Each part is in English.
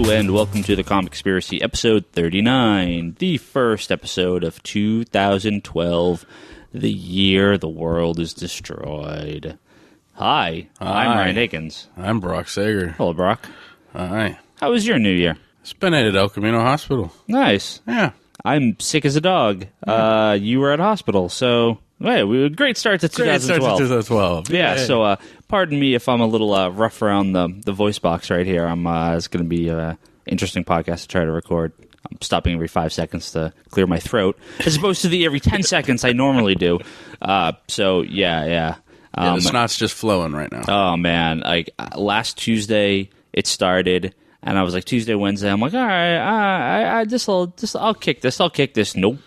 Hello, and welcome to the Comic Conspiracy, episode 39, the first episode of 2012, the year the world is destroyed. Hi. I'm Ryan Higgins. I'm Brock Sager. Hello, Brock. Hi. How was your new year? Spent it at El Camino Hospital. Nice. Yeah. I'm sick as a dog. You were at hospital, so... Hey, great start to 2012. Great start to 2012. Yeah, so pardon me if I'm a little rough around the voice box right here. It's going to be an interesting podcast to try to record. I'm stopping every 5 seconds to clear my throat, as opposed to the every 10 seconds I normally do. So, yeah. The snot's just flowing right now. Oh, man. Like, last Tuesday, it started, and I was like, Tuesday, Wednesday, I'm like, all right, I'll kick this. Nope.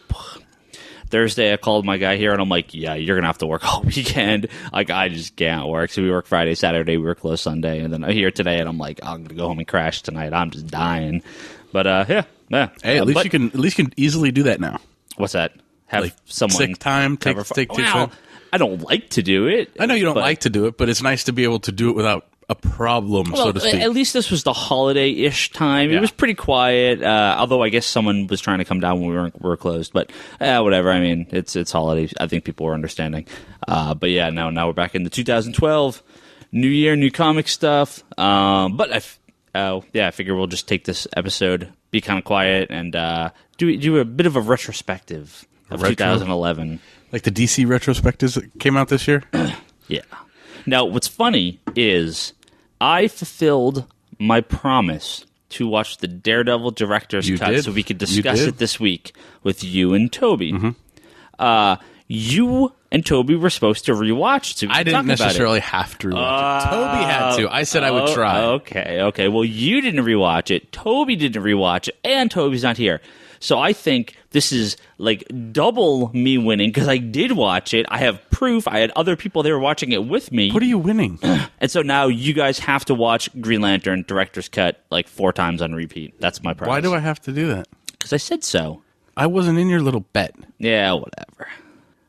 Thursday, I called my guy here, and I'm like, yeah, you're going to have to work all weekend. Like, I just can't work. So we work Friday, Saturday, we were closed Sunday. And then I'm here today, and I'm like, I'm going to go home and crash tonight. I'm just dying. But, yeah. Hey, at least you can easily do that now. What's that? Have like someone sick time, take time. I don't like to do it. I know you don't like to do it, but it's nice to be able to do it without a problem, so to speak. At least this was the holiday-ish time. Yeah. It was pretty quiet, although I guess someone was trying to come down when we were closed. But whatever. I mean, it's holidays. I think people were understanding. But yeah, now we're back into 2012. New year, new comic stuff. But I figure we'll just take this episode, be kind of quiet, and do a bit of a retrospective of 2011. Like the DC retrospectives that came out this year? Yeah. Now, what's funny is I fulfilled my promise to watch the Daredevil Directors Cut so we could discuss it this week with you and Toby. Mm-hmm. You and Toby were supposed to rewatch it. So I didn't necessarily have to rewatch it. Toby had to. I said I would try. Okay. Well, you didn't rewatch it. Toby didn't rewatch it. And Toby's not here. So I think this is like double me winning because I did watch it. I have proof. I had other people there watching it with me. What are you winning? And so now you guys have to watch Green Lantern Director's Cut like 4 times on repeat. That's my prize. Why do I have to do that? Because I said so. I wasn't in your little bet. Yeah, whatever.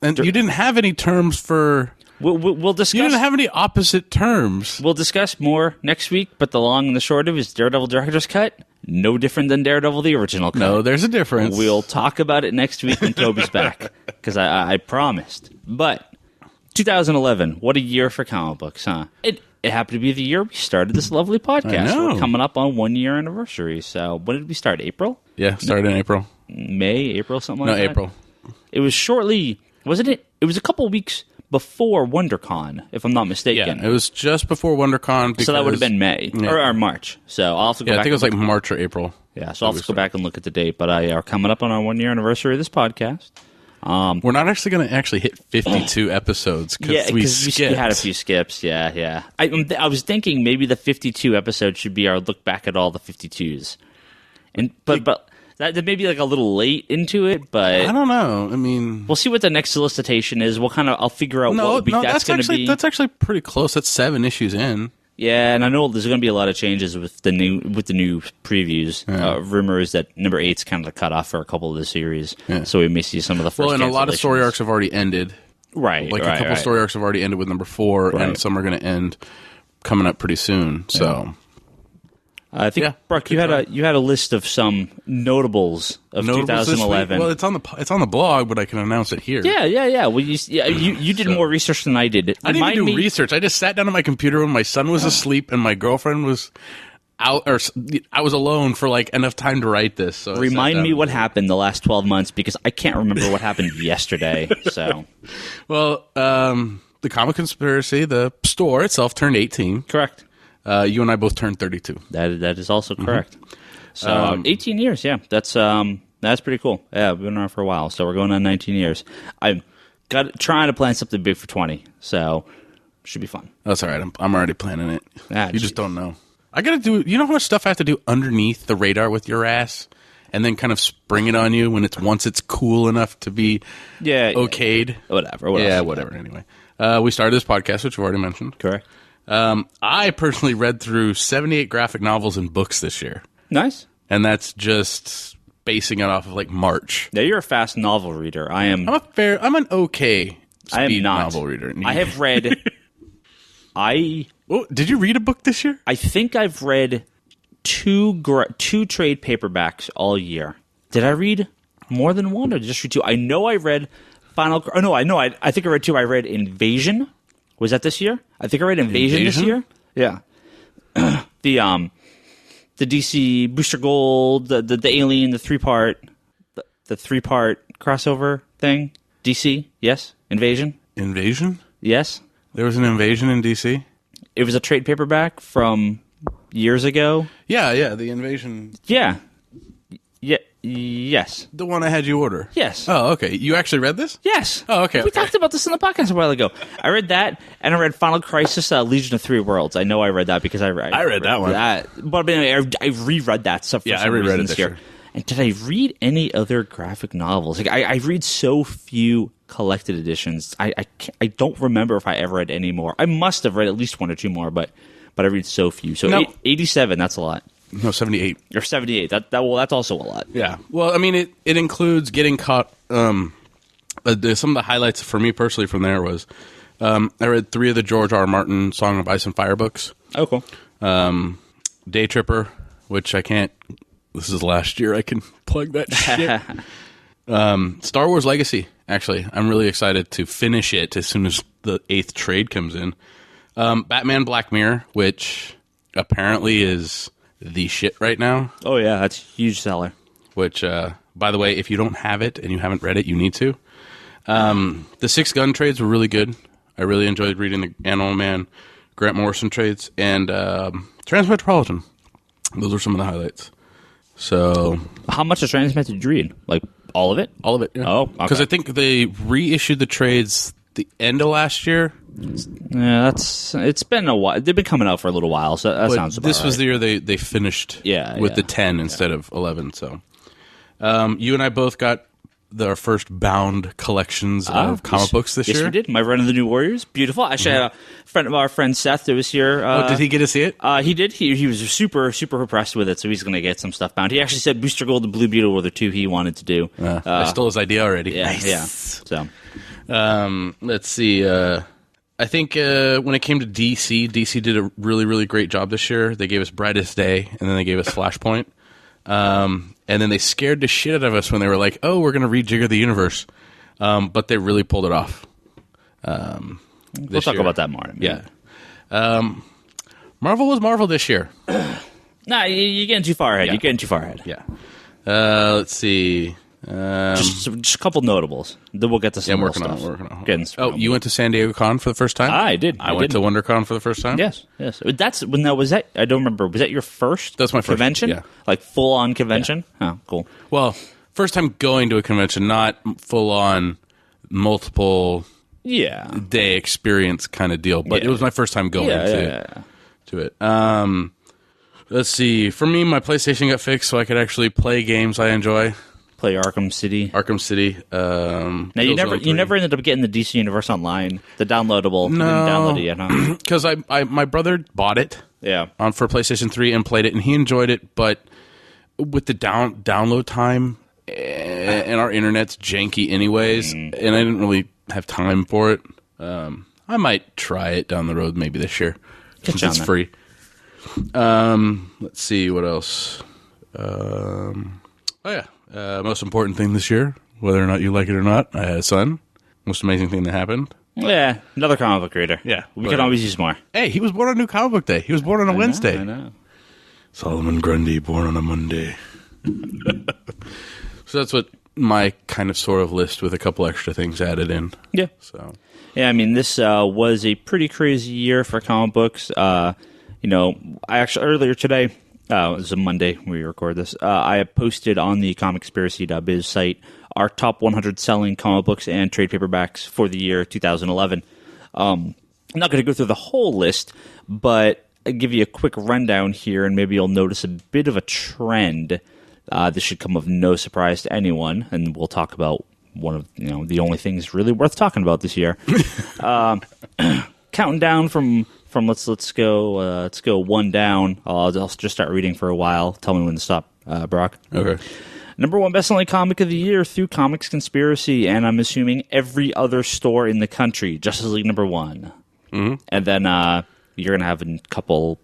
And you didn't have any terms for... We'll discuss... You didn't have any opposite terms. We'll discuss more next week, but the long and the short of it is Daredevil Director's Cut. No different than Daredevil, the original cut. No, there's a difference. We'll talk about it next week when Toby's back, because I promised. But 2011, what a year for comic books, huh? It happened to be the year we started this lovely podcast. We're coming up on 1 year anniversary. So when did we start? April? Yeah, started in April. April, something like that? No, April. It was shortly, wasn't it? It was a couple weeks before WonderCon, if I'm not mistaken. Yeah, it was just before WonderCon. So that would have been May or March. So I'll have to go back. I think it was like March or April. Yeah, so I'll have to go back and look at the date. But are coming up on our 1 year anniversary of this podcast. We're not actually going to hit 52 episodes because we had a few skips. Yeah. I was thinking maybe the 52 episode should be our look back at all the 52s. But that may be like a little late into it, but I don't know. I mean, we'll see what the next solicitation is. I'll figure out what week that's going to be. That's actually pretty close. That's 7 issues in. Yeah, and I know there's going to be a lot of changes with the new previews. Yeah. Rumor is that number 8's kind of the cutoff for a couple of the series, so we may see some of the first. Well, and a lot of story arcs have already ended. Right, like a couple story arcs have already ended with number 4, and some are going to end coming up pretty soon. So. I think, Brock, you had a list of some notables of 2011. Well, it's on the blog, but I can announce it here. Yeah. Well, you did more research than I did. I didn't even do research. I just sat down on my computer when my son was asleep and my girlfriend was out, or I was alone for like enough time to write this. So remind me what happened the last 12 months because I can't remember what happened yesterday. So, well, the Comic Conspiracy, the store itself, turned 18. Correct. You and I both turned 32. That is also correct. Mm-hmm. So 18 years, yeah. That's pretty cool. Yeah, we've been around for a while, so we're going on 19 years. I'm trying to plan something big for 20, so should be fun. That's all right. I'm already planning it. You just don't know. I got to do. You know how much stuff I have to do underneath the radar with your ass, and then kind of spring it on you once it's cool enough to be okayed. Whatever. Anyway, we started this podcast, which we've already mentioned. Correct. I personally read through 78 graphic novels and books this year. Nice. And that's just basing it off of like March. Yeah, you're a fast novel reader. I'm an okay speed not. novel reader. I have read did you read a book this year? I think I've read two trade paperbacks all year. Did I read more than one or just read two? I know I read Final... Oh, no, I think I read two. I read Invasion. Was that this year? I think I read Invasion? This year. Yeah. The DC Booster Gold, the Alien, the three-part crossover thing. DC, yes. Invasion? Yes. There was an Invasion in DC? It was a trade paperback from years ago. Yeah, the Invasion. Yeah. Yes. The one I had you order. Yes. Oh, okay. You actually read this? Yes. Oh, okay. We talked about this in the podcast a while ago. I read that, and I read Final Crisis: Legion of Three Worlds. I know I read that because I read that one. But I reread that stuff. I reread it this year. And did I read any other graphic novels? Like I read so few collected editions. I don't remember if I ever read any more. I must have read at least one or two more, but I read so few. So 87, that's a lot. No, 78. Or 78. That's also a lot. Yeah. Well, I mean, it includes getting caught. Some of the highlights for me personally from there was I read 3 of the George R. Martin Song of Ice and Fire books. Oh, cool. Day Tripper, which I can't. This is last year. I can plug that shit. Star Wars Legacy. Actually, I'm really excited to finish it as soon as the 8th trade comes in. Batman Black Mirror, which apparently is the shit right now. Oh, yeah. That's a huge seller. Which, by the way, if you don't have it and you haven't read it, you need to. The 6 gun trades were really good. I really enjoyed reading the Animal Man, Grant Morrison trades, and Transmetropolitan. Those were some of the highlights. So, how much of Transmet did you read? Like, all of it? All of it, yeah. Oh, okay. Because I think they reissued the trades the end of last year. Yeah, it's been a while. They've been coming out for a little while, so that sounds about this was right. the year they finished with the 10 instead of 11. So, you and I both got our first bound collections of comic books this year. Yes, we did. My Run of the New Warriors. Beautiful. Actually, I had a friend of our friend Seth that was here. Did he get to see it? He did. He was super, super impressed with it, so he's going to get some stuff bound. He actually said Booster Gold and Blue Beetle were the 2 he wanted to do. I stole his idea already. Yeah, nice. Yeah. So, let's see. I think when it came to DC did a really, really great job this year. They gave us Brightest Day, and then they gave us Flashpoint. And then they scared the shit out of us when they were like, oh, we're going to rejigger the universe. But they really pulled it off. We'll talk about that more in a minute. Yeah. Marvel was Marvel this year. Nah, you're getting too far ahead. Yeah. You're getting too far ahead. Yeah. Let's see. Just a couple notables. Then we'll get to some more stuff. Working on. You went to San Diego Con for the first time? I did. I went to WonderCon for the first time? Yes. Was that, I don't remember, was that your first That's my first convention? Yeah. Like full-on convention? Yeah. Oh, cool. Well, first time going to a convention, not full-on multiple day experience kind of deal, but it was my first time going to it. Let's see. For me, my PlayStation got fixed so I could actually play games I enjoy. Play Arkham City. Now you never ended up getting the DC Universe Online, the downloadable. No, you didn't download it yet, huh? Because my brother bought it. Yeah. For PlayStation 3 and played it, and he enjoyed it. But with the download time and our internet's janky anyways, and I didn't really have time for it. I might try it down the road maybe this year since it's free. Let's see what else. Most important thing this year, whether or not you like it or not, I had a son. Most amazing thing that happened. Yeah, another comic book reader. Yeah. We can always use more. Hey, he was born on New Comic Book Day. He was born on a Wednesday. I know. Solomon Grundy, born on a Monday. So that's what my kind of sort of list with a couple extra things added in. Yeah. So. Yeah, I mean, this was a pretty crazy year for comic books. I actually, earlier today, it was a Monday when we record this, I posted on the comicspiracy.biz site our top 100 selling comic books and trade paperbacks for the year 2011. I'm not going to go through the whole list, but I'll give you a quick rundown here, and maybe you'll notice a bit of a trend. This should come of no surprise to anyone, and we'll talk about one of the only things really worth talking about this year. Counting down from let's go one down. I'll just start reading for a while. Tell me when to stop, Brock. Okay. Number 1 best-selling comic of the year through Comics Conspiracy, and I'm assuming every other store in the country. Justice League #1. Mm-hmm. And then you're gonna have a couple,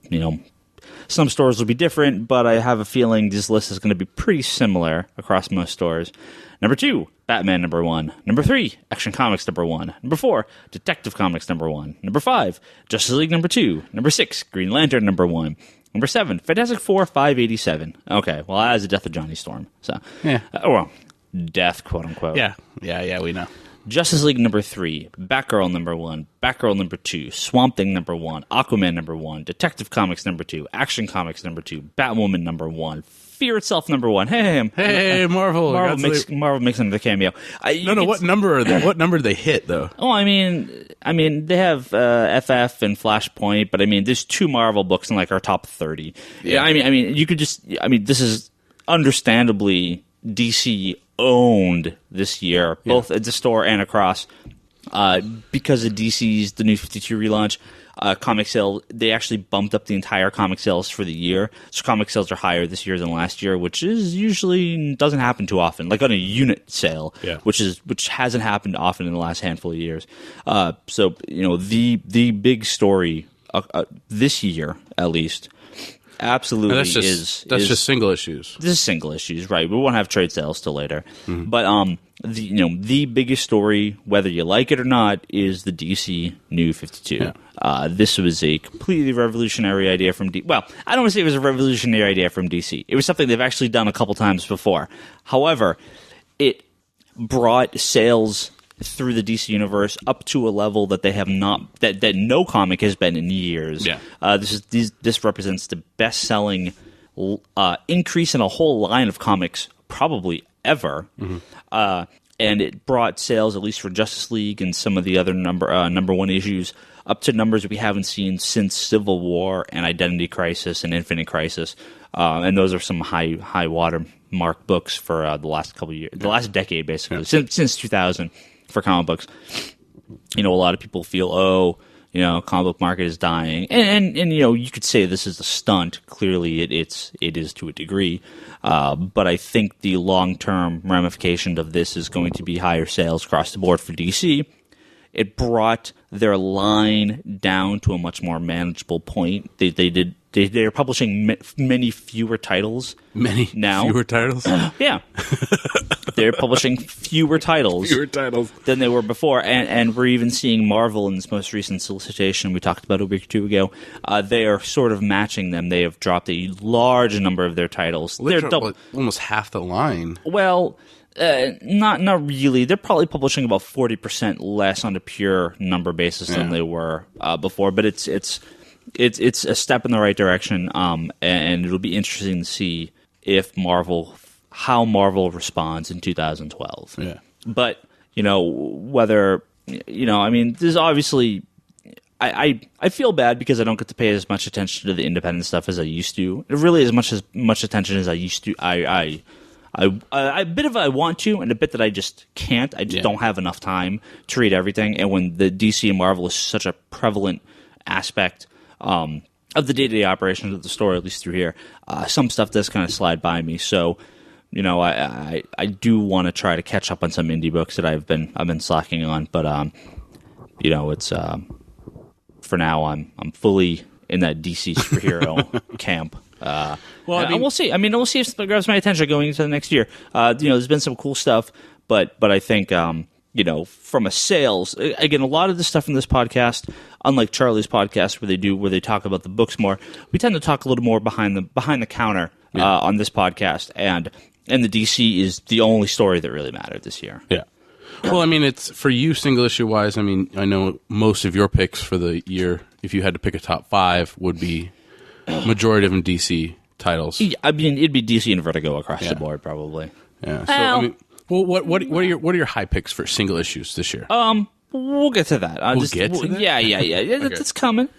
Some stores will be different, but I have a feeling this list is going to be pretty similar across most stores. Number 2, Batman number 1. Number 3, Action Comics number 1. Number 4, Detective Comics number 1. Number 5, Justice League number 2. Number 6, Green Lantern number 1. Number 7, Fantastic Four 587. Okay, well, that is the death of Johnny Storm. So, yeah. Death, quote unquote. Yeah, we know. Justice League number 3, Batgirl number 1, Batgirl number 2, Swamp Thing number 1, Aquaman number 1, Detective Comics number 2, Action Comics number 2, Batwoman number 1, Fear Itself number 1. Hey, Marvel. Marvel makes another cameo. What number are they? What number do they hit though? Oh, I mean, they have FF and Flashpoint, but I mean, there's 2 Marvel books in like our top 30. Yeah, I mean, you could just. I mean, this is understandably DC owned this year, both at the store and across, because of DC's the New 52 relaunch. Comic sales, they actually bumped up the entire comic sales for the year. So comic sales are higher this year than last year, which is usually doesn't happen too often. Like on a unit sale, which hasn't happened often in the last handful of years. So the big story this year, at least, absolutely that's just single issues. This is single issues, right? We won't have trade sales till later, but the biggest story, whether you like it or not, is the DC New 52. Yeah. This was a completely revolutionary idea from DC. Well, I don't want to say it was a revolutionary idea from DC. It was something they've actually done a couple times before. However, it brought sales through the DC universe up to a level that they have not, that no comic has been in years. Yeah. This represents the best-selling increase in a whole line of comics probably ever. And it brought sales, at least for Justice League and some of the other number 1 issues, up to numbers we haven't seen since Civil War and Identity Crisis and Infinite Crisis. And those are some high watermark books for the last couple of years, the last decade, basically, since 2000 for comic books. A lot of people feel, comic book market is dying. And you could say this is a stunt. Clearly it is to a degree. But I think the long-term ramification of this is going to be higher sales across the board for DC. It brought their line down to a much more manageable point. They're publishing many fewer titles. Many now. Fewer titles? Yeah. They're publishing fewer titles than they were before. And we're even seeing Marvel in this most recent solicitation we talked about a week or 2 ago. They are sort of matching them. They have dropped a large number of their titles. Well, they're almost half the line. Well, not really. They're probably publishing about 40% less on a pure number basis than they were before. But it's a step in the right direction, and it'll be interesting to see how Marvel responds in 2012. Yeah. But whether there's obviously I feel bad because I don't get to pay as much attention to the independent stuff as I used to. Really, as much attention as I used to. A bit of I want to, and a bit that I just can't. I just don't have enough time to read everything. And when the DC and Marvel is such a prevalent aspect of the day-to-day operations of the store, at least through here, some stuff does kind of slide by me. So, I do want to try to catch up on some indie books that I've been slacking on. But it's for now I'm fully in that DC superhero camp. We'll see. We'll see if something grabs my attention going into the next year. There's been some cool stuff, but I think from a sales, again, a lot of the stuff in this podcast, unlike Charlie's podcast where they talk about the books more, we tend to talk a little more behind the counter on this podcast, and the DC is the only story that really mattered this year. Yeah. Well, it's for you single issue wise. I know most of your picks for the year, if you had to pick a top 5, would be majority of them DC titles. It'd be DC and Vertigo across the board, probably. Yeah. So what are your high picks for single issues this year? We'll get to that. Get to that? Yeah. Okay. That's coming.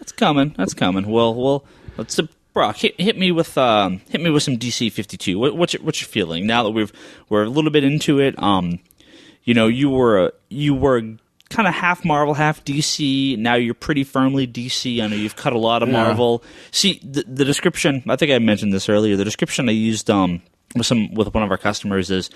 Well, let's Brock, hit me with some DC 52. What's your feeling now that we're a little bit into it? You were kind of half Marvel, half DC. Now you're pretty firmly DC. I know you've cut a lot of Marvel. See, the description, I think I mentioned this earlier, the description I used with one of our customers is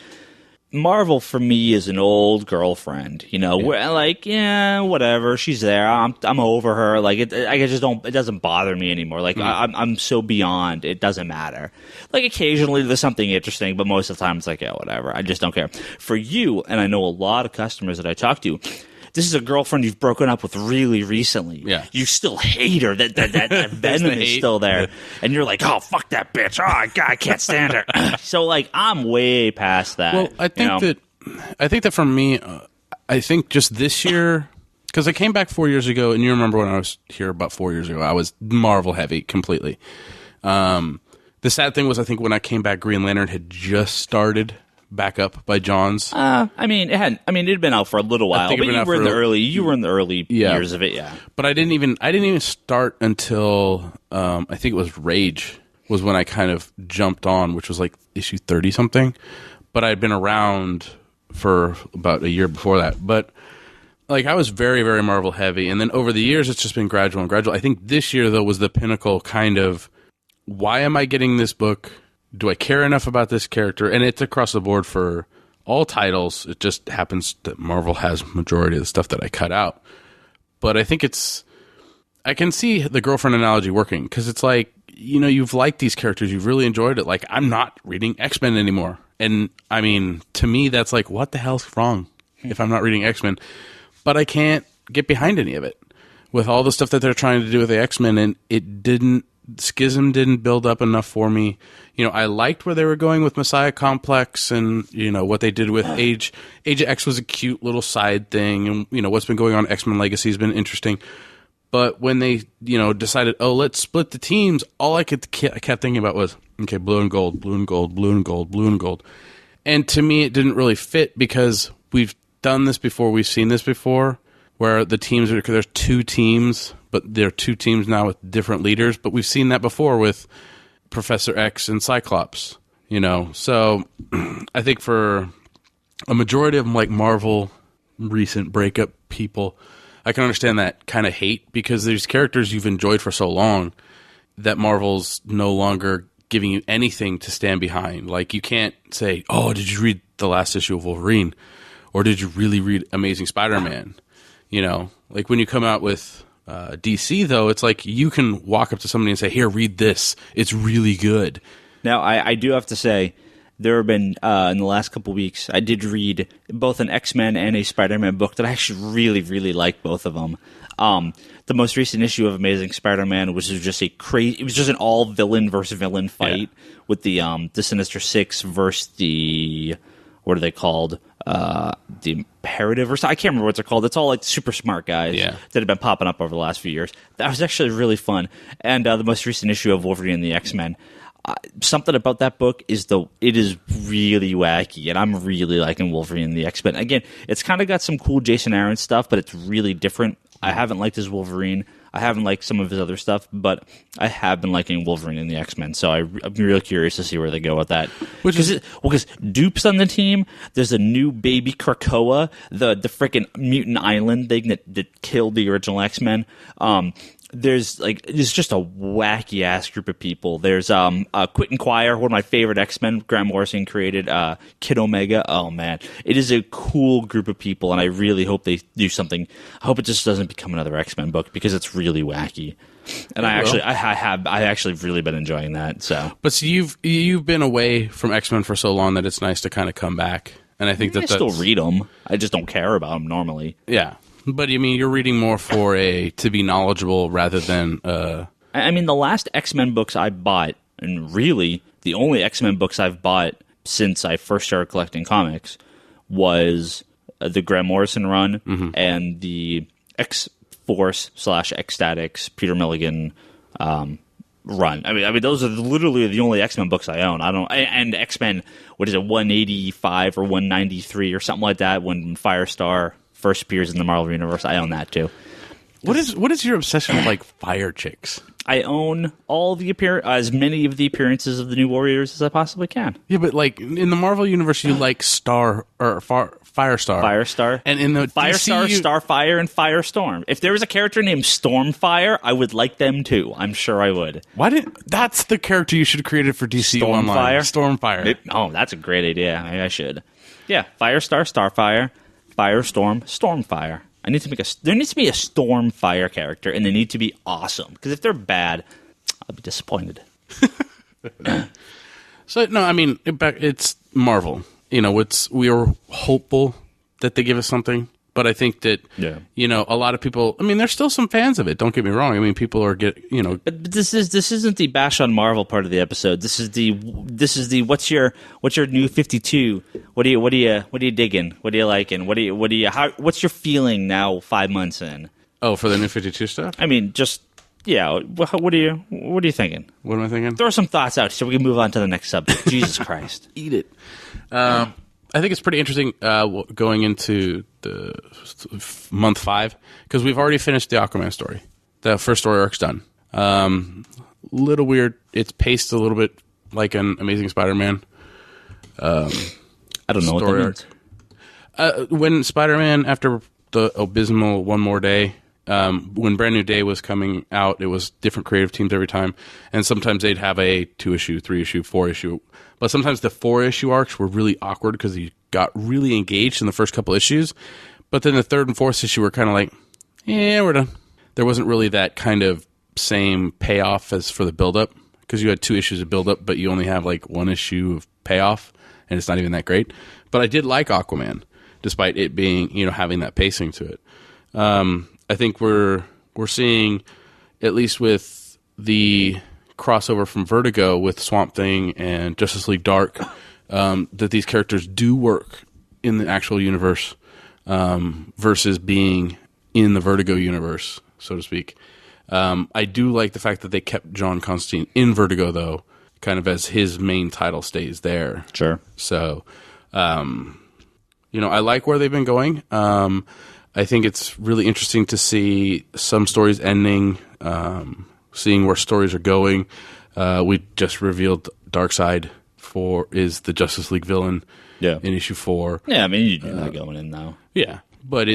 Marvel for me is an old girlfriend, where like, yeah, whatever, she's there. I'm over her. Like it doesn't bother me anymore. Like I'm so beyond, it doesn't matter. Like occasionally there's something interesting, but most of the time it's like, yeah, whatever. I just don't care. For you, and I know a lot of customers that I talk to, this is a girlfriend you've broken up with really recently. Yeah. You still hate her. That venom is still there. Yeah. And you're like, oh, fuck that bitch. Oh, God, I can't stand her. So, like, I'm way past that. Well, I think that for me, I think just this year, because I came back 4 years ago, and you remember when I was here about 4 years ago, I was Marvel heavy completely. The sad thing was, I think when I came back, Green Lantern had just started back up by Johns. It had been out for a little while, but you were in the early years of it, yeah. But I didn't even start until I think it was Rage was when I kind of jumped on, which was like issue 30 something. But I'd been around for about a year before that. But like I was very, very Marvel heavy, and then over the years it's just been gradual and gradual. I think this year though was the pinnacle kind of, why am I getting this book? Do I care enough about this character? And it's across the board for all titles. It just happens that Marvel has majority of the stuff that I cut out. But I think I can see the girlfriend analogy working, because it's like, you've liked these characters, you've really enjoyed it. Like, I'm not reading X-Men anymore. And I mean, to me, that's like, what the hell's wrong if I'm not reading X-Men? But I can't get behind any of it with all the stuff that they're trying to do with the X-Men. And Schism didn't build up enough for me. I liked where they were going with Messiah Complex, and what they did with Age of X was a cute little side thing, and what's been going on X-Men Legacy has been interesting. But when they decided, let's split the teams, all I kept thinking about was, okay, blue and gold, blue and gold, blue and gold, blue and gold. And to me, it didn't really fit, because we've done this before, we've seen this before, where the teams there's two teams, but they're two teams now with different leaders. But we've seen that before with Professor X and Cyclops, So I think for a majority of them, like Marvel recent breakup people, I can understand that kind of hate, because there's characters you've enjoyed for so long that Marvel's no longer giving you anything to stand behind. Like, you can't say, oh, did you read the last issue of Wolverine? Or did you really read Amazing Spider-Man? Like when you come out with DC, though, it's like you can walk up to somebody and say, here, read this. It's really good. Now, I do have to say, there have been, in the last couple of weeks, I did read both an X-Men and a Spider-Man book that I actually really, really like both of them. The most recent issue of Amazing Spider-Man was just it was just an all villain versus villain fight with the Sinister Six versus the, what are they called? The Imperative or something. I can't remember what they're called. It's all like super smart guys that have been popping up over the last few years. That was actually really fun. And the most recent issue of Wolverine and the X-Men. Something about that book is it is really wacky, and I'm really liking Wolverine and the X-Men. Again, it's kind of got some cool Jason Aaron stuff, but it's really different. I haven't liked his Wolverine. I haven't liked some of his other stuff, but I have been liking Wolverine and the X-Men, so I'm really curious to see where they go with that. Because Dupe's on the team. There's a new baby Krakoa, the freaking mutant island thing that killed the original X-Men. There's just a wacky ass group of people. There's Quit and Choir, one of my favorite X-Men Grant Morrison created, Kid Omega. Oh man, it is a cool group of people, and I really hope they do something. I hope it just doesn't become another X-Men book, because it's really wacky. And I actually really been enjoying that. So you've been away from X-Men for so long that it's nice to kind of come back. And I think I still read them. I just don't care about them normally. Yeah. But you mean you're reading more to be knowledgeable rather than... I mean, the last X-Men books I bought, and really the only X-Men books I've bought since I first started collecting comics, was the Grant Morrison run and the X-Force / X-Statix Peter Milligan run. I mean, those are literally the only X-Men books I own. And X-Men, what is it, 185 or 193 or something like that, when Firestar first appears in the Marvel Universe. I own that too. What is your obsession with like fire chicks? I own all the as many of the appearances of the New Warriors as I possibly can. Yeah, but like in the Marvel Universe, you like Firestar. Firestar. And in the Firestar, DC, Starfire, and Firestorm. If there was a character named Stormfire, I would like them too. I'm sure I would. That's the character you should have created for DC Online. Stormfire. Oh, that's a great idea. Maybe I should. Yeah, Firestar, Starfire, Firestorm, Stormfire. There needs to be a Stormfire character, and they need to be awesome. Because if they're bad, I'll be disappointed. So no, I mean it's Marvel. We are hopeful that they give us something, but I think that a lot of people. I mean, there's still some fans of it. Don't get me wrong. I mean, people are But this isn't the bash on Marvel part of the episode. This is the what's your new 52? What are you digging? What are you liking? What's your feeling now 5 months in? Oh, for the new 52 stuff? I mean, just what are you thinking? What am I thinking? Throw some thoughts out so we can move on to the next subject. Jesus Christ. Eat it. I think it's pretty interesting going into the month 5 because we've already finished the Aquaman story. The first story arc's done. Little weird. It's paced a little bit like an Amazing Spider-Man. I don't know what that means. When Spider-Man, after the abysmal One More Day, when Brand New Day was coming out, it was different creative teams every time, and sometimes they'd have a 2-issue, 3-issue, 4-issue. But sometimes the 4-issue arcs were really awkward because you got really engaged in the first couple issues. But then the 3rd and 4th issue were kind of like, yeah, we're done. There wasn't really that kind of same payoff as for the build-up because you had 2 issues of build-up, but you only have like 1 issue of payoff, and it's not even that great. But I did like Aquaman, despite it being, having that pacing to it. I think we're seeing, at least with the crossover from Vertigo with Swamp Thing and Justice League Dark, that these characters do work in the actual universe versus being in the Vertigo universe, so to speak. I do like the fact that they kept John Constantine in Vertigo, though, kind of as his main title stays there. Sure. So, I like where they've been going. I think it's really interesting to see some stories ending, seeing where stories are going. We just revealed Darkseid is the Justice League villain in issue 4. Yeah, I mean, you knew that going in, though. Yeah, but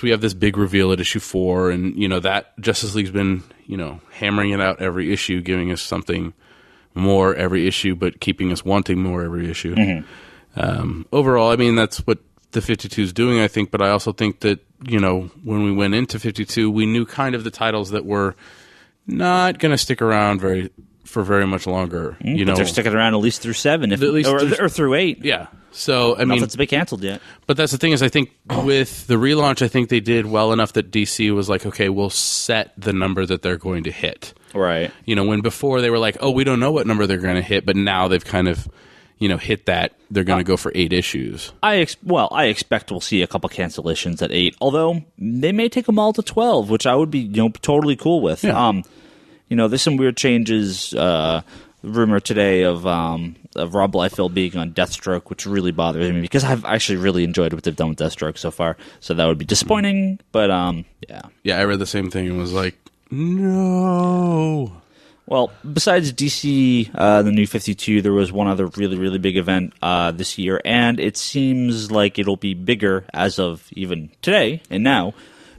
we have this big reveal at issue 4, and, that Justice League's been, hammering it out every issue, giving us something more every issue, but keeping us wanting more every issue. Mm-hmm. Overall, I mean, that's what the 52 is doing, I think, but I also think that, when we went into 52, we knew kind of the titles that were not going to stick around for very much longer. But they're sticking around at least through 7, or through 8. Yeah. So, I mean, nothing's been canceled yet. But that's the thing is, I think with the relaunch, I think they did well enough that DC was like, okay, we'll set the number that they're going to hit. Right. When before they were like, oh, we don't know what number they're going to hit, but now they've kind of hit that. They're going to go for 8 issues. I expect we'll see a couple cancellations at 8, although they may take them all to 12, which I would be totally cool with. Yeah. There's some weird changes. Rumor today of Rob Liefeld being on Deathstroke, which really bothers me because I've actually really enjoyed what they've done with Deathstroke so far. So that would be disappointing, but yeah. Yeah, I read the same thing and was like, no. Well, besides DC, the New 52, there was one other really, really big event this year, and it seems like it'll be bigger as of even today and now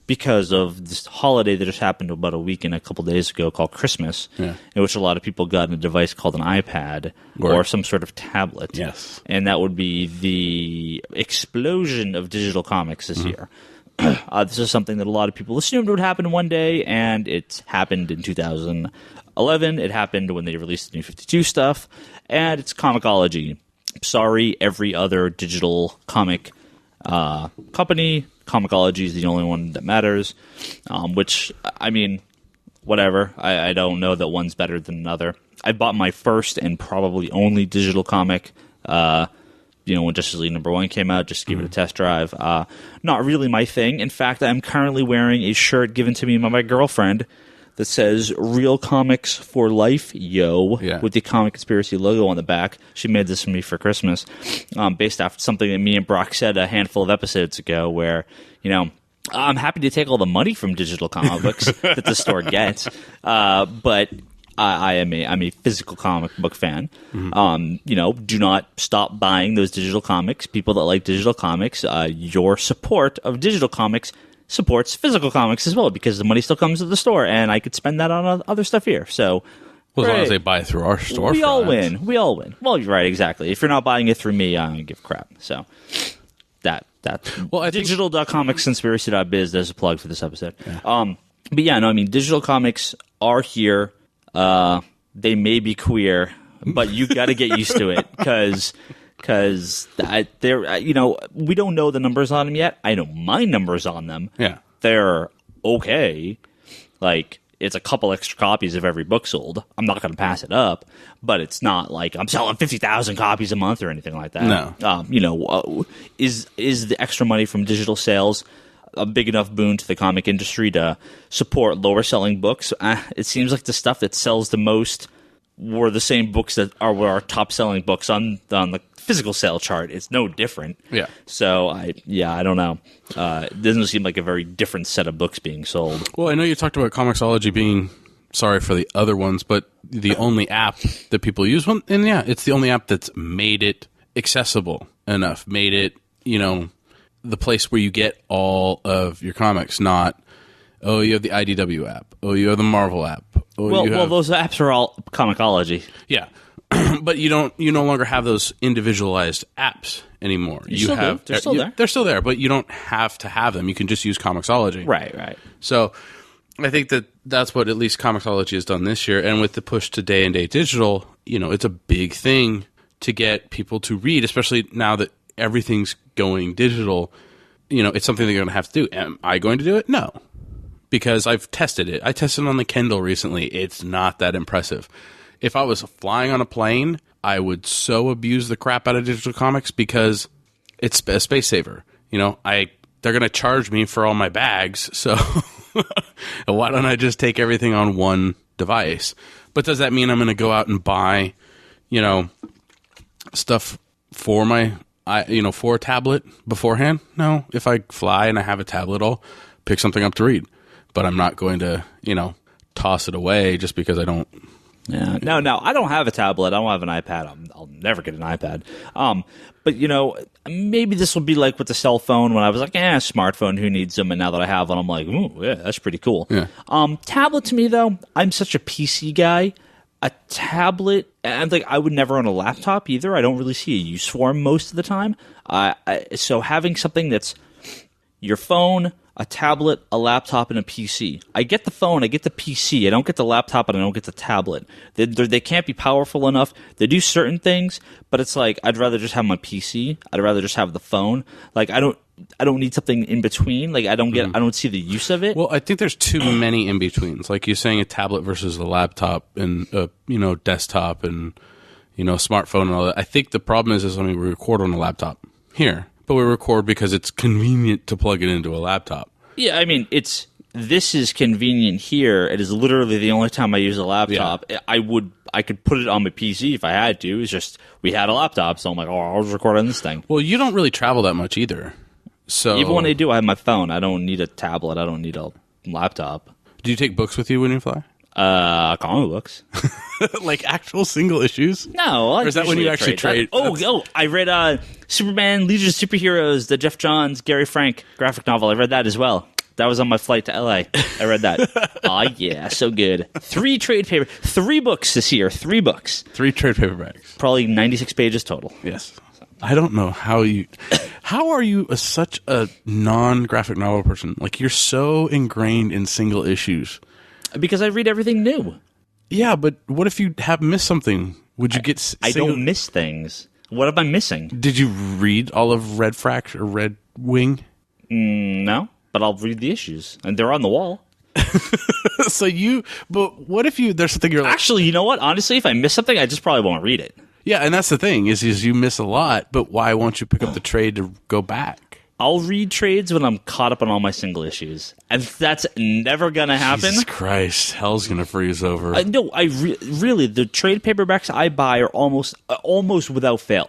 because of this holiday that just happened about a week and a couple days ago called Christmas, in which a lot of people got a device called an iPad or some sort of tablet. Yes. And that would be the explosion of digital comics this year. This is something that a lot of people assumed would happen one day, and it's happened in 2011. It happened when they released the New 52 stuff, and it's Comixology. Sorry, every other digital comic company. Comixology is the only one that matters, which, I mean, whatever. I don't know that one's better than another. I bought my first and probably only digital comic, when Justice League #1 came out, just to give it a test drive. Not really my thing. In fact, I'm currently wearing a shirt given to me by my girlfriend that says "Real Comics for Life, yo," with the Comic Conspiracy logo on the back. She made this for me for Christmas, based off something that me and Brock said a handful of episodes ago where, I'm happy to take all the money from digital comic books that the store gets, but I'm a physical comic book fan. Do not stop buying those digital comics. People that like digital comics, your support of digital comics supports physical comics as well, because the money still comes to the store, and I could spend that on other stuff here. So, Well, as long as they buy it through our store. We all win. Well, you're right, exactly. If you're not buying it through me, I don't give a crap. So that. Well, I think digital.comicsconspiracy.biz, there's a plug for this episode. Yeah. But yeah, no, I mean, digital comics are here. They may be queer, but you got to get used to it because they're, we don't know the numbers on them yet. I know my numbers on them. Yeah. They're okay. Like, it's a couple extra copies of every book sold. I'm not going to pass it up, but it's not like I'm selling 50,000 copies a month or anything like that. No. Is the extra money from digital sales a big enough boon to the comic industry to support lower selling books? It seems like the stuff that sells the most were the same books that were our top selling books on the physical sale chart. It's no different. Yeah. So I don't know. It doesn't seem like a very different set of books being sold. Well, I know you talked about Comixology being, sorry for the other ones, but the only app that people use. And yeah, it's the only app that's made it accessible enough, made it, the place where you get all of your comics, not, oh, you have the IDW app. Oh, you have the Marvel app. Oh, well, those apps are all Comixology. Yeah. But you no longer have those individualized apps anymore. They're still there. They're still there, but you don't have to have them. You can just use Comixology. Right. So I think that's what at least Comixology has done this year. And with the push to day and date digital, it's a big thing to get people to read, especially now that everything's going digital. It's something they're going to have to do. Am I going to do it? No. Because I've tested it. I tested it on the Kindle recently. It's not that impressive. If I was flying on a plane, I would so abuse the crap out of digital comics because it's a space saver. They're going to charge me for all my bags, so why don't I just take everything on one device? But does that mean I'm going to go out and buy, stuff for for a tablet beforehand? No. If I fly and I have a tablet, I'll pick something up to read. But I'm not going to, toss it away just because I don't. Yeah. No, I don't have a tablet. I don't have an iPad. I'll never get an iPad. But, maybe this will be like with the cell phone when I was like, smartphone, who needs them? And now that I have one, I'm like, ooh, yeah, that's pretty cool. Yeah. Tablet to me, though, I'm such a PC guy. A tablet, and I would never own a laptop either. I don't really see a use for them most of the time. So having something that's your phone, a tablet, a laptop, and a PC. I get the phone, I get the PC. I don't get the laptop, and I don't get the tablet. They can't be powerful enough. They do certain things, but it's like I'd rather just have my PC. I'd rather just have the phone. I don't need something in between. I don't see the use of it. Well, I think there's too many in betweens. Like you're saying, a tablet versus a laptop, and desktop, and smartphone, and all that. I think the problem is we record on a laptop here. But we record because it's convenient to plug it into a laptop. Yeah, I mean, this is convenient here. It is literally the only time I use a laptop. Yeah. I could put it on my PC if I had to. It's just we had a laptop, so I'm like, I'll just record on this thing. Well, you don't really travel that much either. So even when I do, I have my phone. I don't need a tablet. I don't need a laptop. Do you take books with you when you fly? Comic books. Like actual single issues? No. Or is that when you actually trade? I read Superman, Legion of Superheroes, the Jeff Johns, Gary Frank graphic novel. I read that as well. That was on my flight to LA. I read that. Oh, yeah, so good. 3 books this year. 3 books. 3 trade paperbacks. Probably 96 pages total. Yes. I don't know how are you such a non-graphic novel person? You're so ingrained in single issues. Because I read everything new. Yeah, but what if you have missed something? Would you get I don't miss things. What am I missing? Did you read all of Red Fract or Red Wing? No, but I'll read the issues. And they're on the wall. But what if there's something you're like... Actually, you know what? Honestly, if I miss something, I just probably won't read it. Yeah, and that's the thing, is you miss a lot, but why won't you pick up the trade to go back? I'll read trades when I'm caught up on all my single issues. And that's never going to happen. Jesus Christ. Hell's going to freeze over. No, really, the trade paperbacks I buy are almost without fail,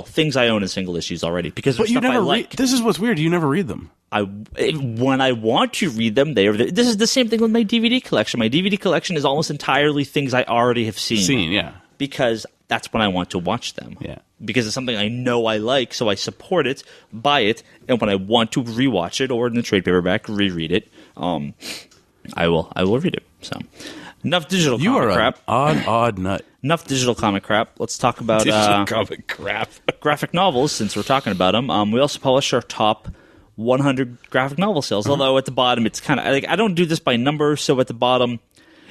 things I own in single issues already. Because but you never read. This is what's weird. You never read them. When I want to read them, they are there. This is the same thing with my DVD collection. My DVD collection is almost entirely things I already have seen. Yeah. Because that's when I want to watch them. Yeah. Because it's something I know I like, so I support it, buy it, and when I want to rewatch it or in the trade paperback reread it, I will read it. So Enough digital comic crap. Odd nut. Enough digital comic crap. Let's talk about comic crap. graphic novels, since we're talking about them. We also publish our top 100 graphic novel sales, although at the bottom it's kind of like, I don't do this by number, so at the bottom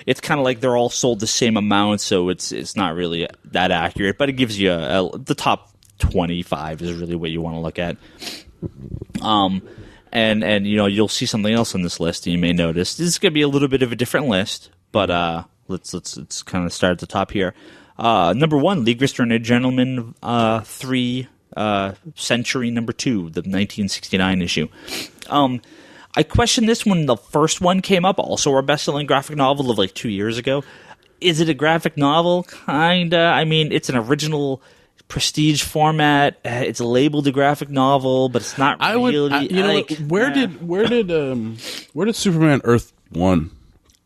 it's kind of like they're all sold the same amount, so it's not really that accurate, but it gives you the top 25 is really what you want to look at. And you'll see something else on this list, and you may notice this is going to be a little bit of a different list, but let's kind of start at the top here. Number 1, League of Extraordinary Gentlemen 3 Century number 2, the 1969 issue. I questioned this when the first one came up, also our best-selling graphic novel of like 2 years ago. Is it a graphic novel? Kinda. I mean, it's an original prestige format. It's labeled a graphic novel, but it's not really. Where did Superman Earth 1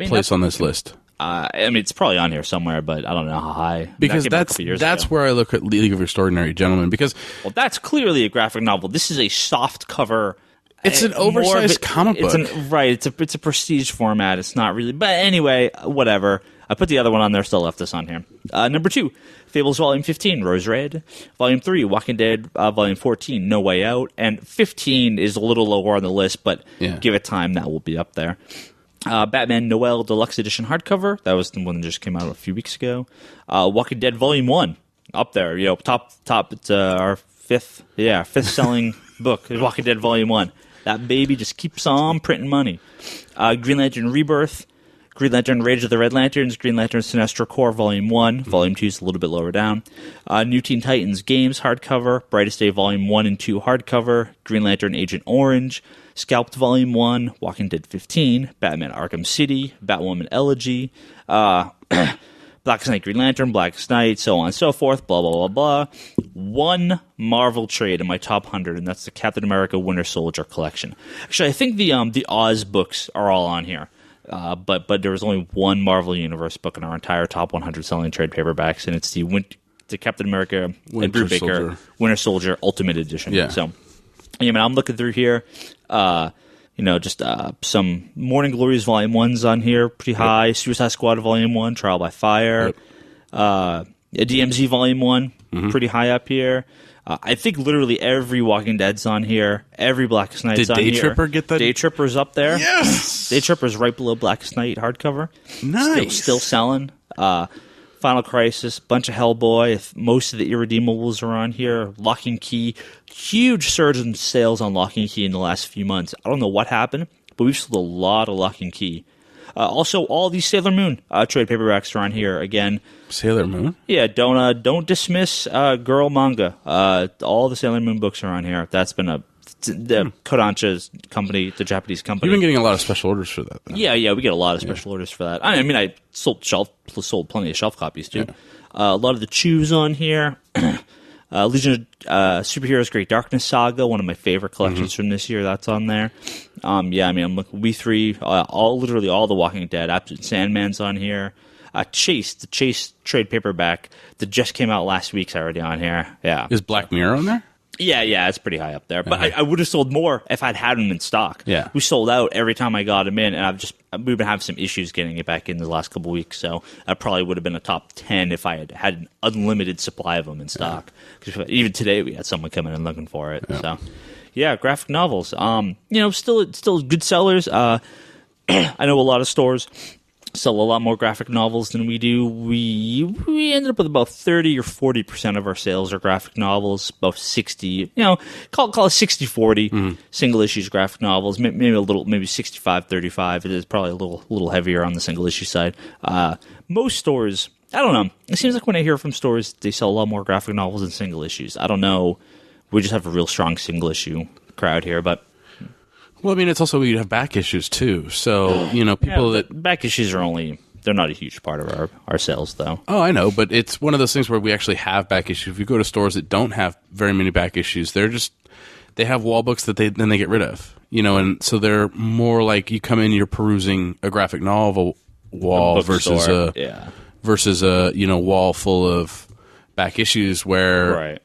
place on this list? I mean, it's probably on here somewhere, but I don't know how high. Because that's where I look at League of Extraordinary Gentlemen. Because that's clearly a graphic novel. This is a soft cover. It's an oversized comic book. It's a prestige format. It's not really. But anyway, whatever. I put the other one on there. Still left this on here. Number 2, Fables Volume 15, Rose Red. Volume 3, Walking Dead. Volume 14, No Way Out. And 15 is a little lower on the list, but give it time, that will be up there. Batman Noel Deluxe Edition hardcover. That was the one that just came out a few weeks ago. Walking Dead Volume 1, up there. Top. It's our fifth selling book. Walking Dead Volume 1. That baby just keeps on printing money. Green Lantern Rebirth, Green Lantern Rage of the Red Lanterns, Green Lantern Sinestro Corps Volume 1. Volume 2 is a little bit lower down. New Teen Titans Games hardcover, Brightest Day Volume 1 and 2 hardcover, Green Lantern Agent Orange, Scalped Volume 1, Walking Dead 15, Batman Arkham City, Batwoman Elegy, Blackest Night Green Lantern, Blackest Night, so on and so forth, blah, blah, blah, blah. One Marvel trade in my top 100, and that's the Captain America Winter Soldier collection. Actually, I think the Oz books are all on here, but there was only one Marvel Universe book in our entire top 100 selling trade paperbacks, and it's the Captain America Drew Baker Winter Soldier Ultimate Edition. Yeah. So, I'm looking through here. Just some Morning Glories Volume 1's on here, pretty high. Yep. Suicide Squad Volume 1, Trial by Fire. Yep. DMZ Volume 1, pretty high up here. I think literally every Walking Dead's on here. Every Blackest Night's on here. Did Day Tripper get that? Day Tripper's up there. Yes! Day Tripper's right below Blackest Night hardcover. Nice. Still selling. Final Crisis, bunch of Hellboy. Most of the Irredeemables are on here. Lock and Key. Huge surge in sales on Lock and Key in the last few months. I don't know what happened, but we've sold a lot of Lock and Key. Also, all these Sailor Moon trade paperbacks are on here again. Sailor Moon? Yeah, don't dismiss girl manga. All the Sailor Moon books are on here. That's been the Kodansha's company, the Japanese company. You've been getting a lot of special orders for that, then. Yeah, we get a lot of special orders for that. I mean, I sold plenty of shelf copies, too. Yeah. A lot of the Chews on here. Legion of Superheroes Great Darkness Saga, one of my favorite collections from this year, that's on there. I'm looking, We Three, literally all the Walking Dead. Absolute Sandman's on here. The Chase trade paperback that just came out last week's already on here. Yeah. Is Black Mirror on there? Yeah, it's pretty high up there. But I would have sold more if I'd had them in stock. Yeah. We sold out every time I got them in, and we've been having some issues getting it back in the last couple of weeks, so I probably would have been a top 10 if I had had an unlimited supply of them in stock. Because even today we had someone coming in looking for it. Yeah. So, yeah, graphic novels. Still good sellers. I know a lot of stores sell a lot more graphic novels than we do. We ended up with about 30 or 40% of our sales are graphic novels, about 60, call it 60-40 single issues graphic novels, maybe 65-35. It is probably a little heavier on the single issue side. Most stores, I don't know. It seems like when I hear from stores, they sell a lot more graphic novels than single issues. I don't know. We just have a real strong single issue crowd here, but well, I mean, it's also you have back issues too. So people that back issues they're not a huge part of our sales, though. Oh, I know, but it's one of those things where we actually have back issues. If you go to stores that don't have very many back issues, they have wall books that they get rid of. And so they're more like you come in, you're perusing a graphic novel wall versus a wall full of back issues where,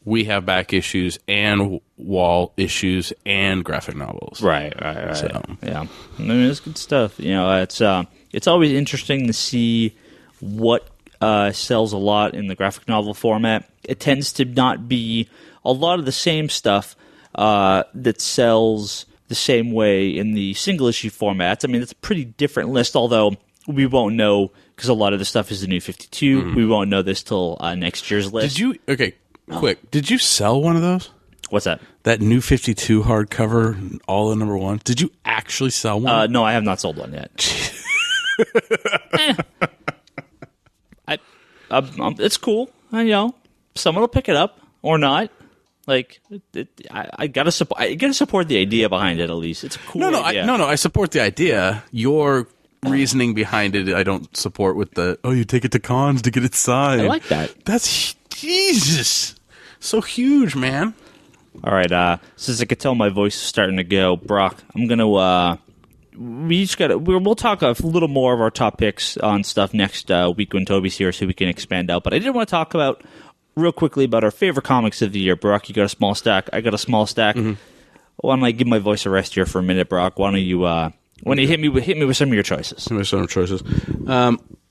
we have back issues and wall issues and graphic novels. Right. So. Yeah. I mean, it's good stuff. It's always interesting to see what sells a lot in the graphic novel format. It tends to not be a lot of the same stuff that sells the same way in the single issue formats. I mean, it's a pretty different list, although we won't know because a lot of the stuff is the New 52. Mm-hmm. We won't know this till next year's list. Quick. Did you sell one of those? What's that? That New 52 hardcover, all in number one. Did you actually sell one? No, I have not sold one yet. It's cool. Someone will pick it up or not. Like, I gotta support. I gotta support the idea behind it. At least it's a cool. Idea. I support the idea. Your reasoning behind it, I don't support with you take it to cons to get it signed. I like that. That's Jesus, so huge, man. All right. Since I could tell my voice is starting to go, Brock, I'm gonna. We'll talk a little more of our top picks on stuff next week when Toby's here, so we can expand out. But I did want to talk about real quickly about our favorite comics of the year. Brock, you got a small stack. I got a small stack. Mm-hmm. Why don't I give my voice a rest here for a minute, Brock? Why don't you hit me with some of your choices?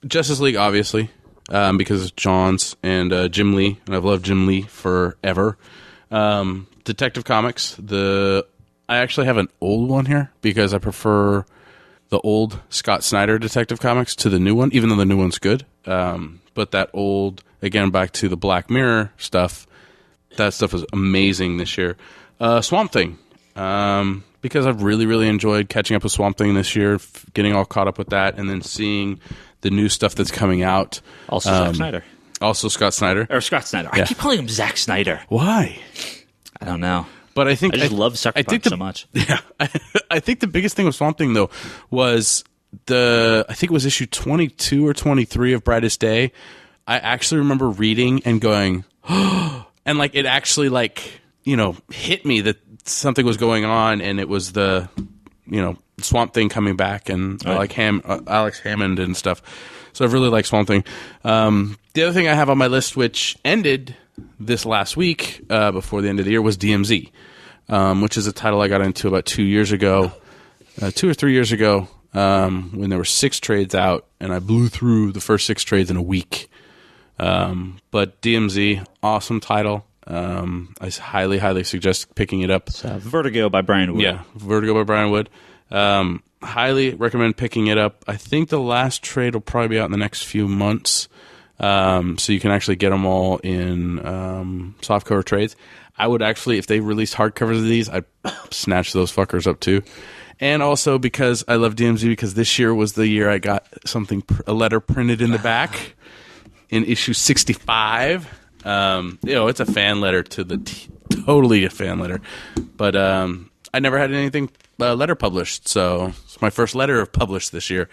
Justice League, obviously, because it's John's and Jim Lee, and I've loved Jim Lee forever. Detective Comics. I actually have an old one here because I prefer the old Scott Snyder Detective Comics to the new one, even though the new one's good. But that old, again, back to the Black Mirror stuff, that stuff is amazing this year. Swamp Thing, because I've really, really enjoyed catching up with Swamp Thing this year, getting all caught up with that, and then seeing the new stuff that's coming out. Also Zack Snyder. Also Scott Snyder. Or Scott Snyder. Yeah. I keep calling him Zack Snyder. Why? I don't know. But I just love Sucker Punch so much. Yeah. I think the biggest thing with Swamp Thing, though, was I think it was issue 22 or 23 of Brightest Day. I actually remember reading and going, and it actually hit me that something was going on, and it was the Swamp Thing coming back, and I like Alex Hammond and stuff. So I really like Swamp Thing. The other thing I have on my list, which ended this last week before the end of the year, was DMZ, which is a title I got into about 2 years ago, 2 or 3 years ago, when there were 6 trades out, and I blew through the first 6 trades in a week. But DMZ, awesome title. I highly, highly suggest picking it up. Vertigo by Brian Wood. Yeah, Vertigo by Brian Wood. Highly recommend picking it up. I think the last trade will probably be out in the next few months, so you can actually get them all in softcover trades. I would actually, if they released hardcovers of these, I'd snatch those fuckers up too. And also because I love DMZ, because this year was the year I got a letter printed in the back in issue 65. It's a fan letter to totally a fan letter, but I never had anything letter published, so it's my first letter published this year,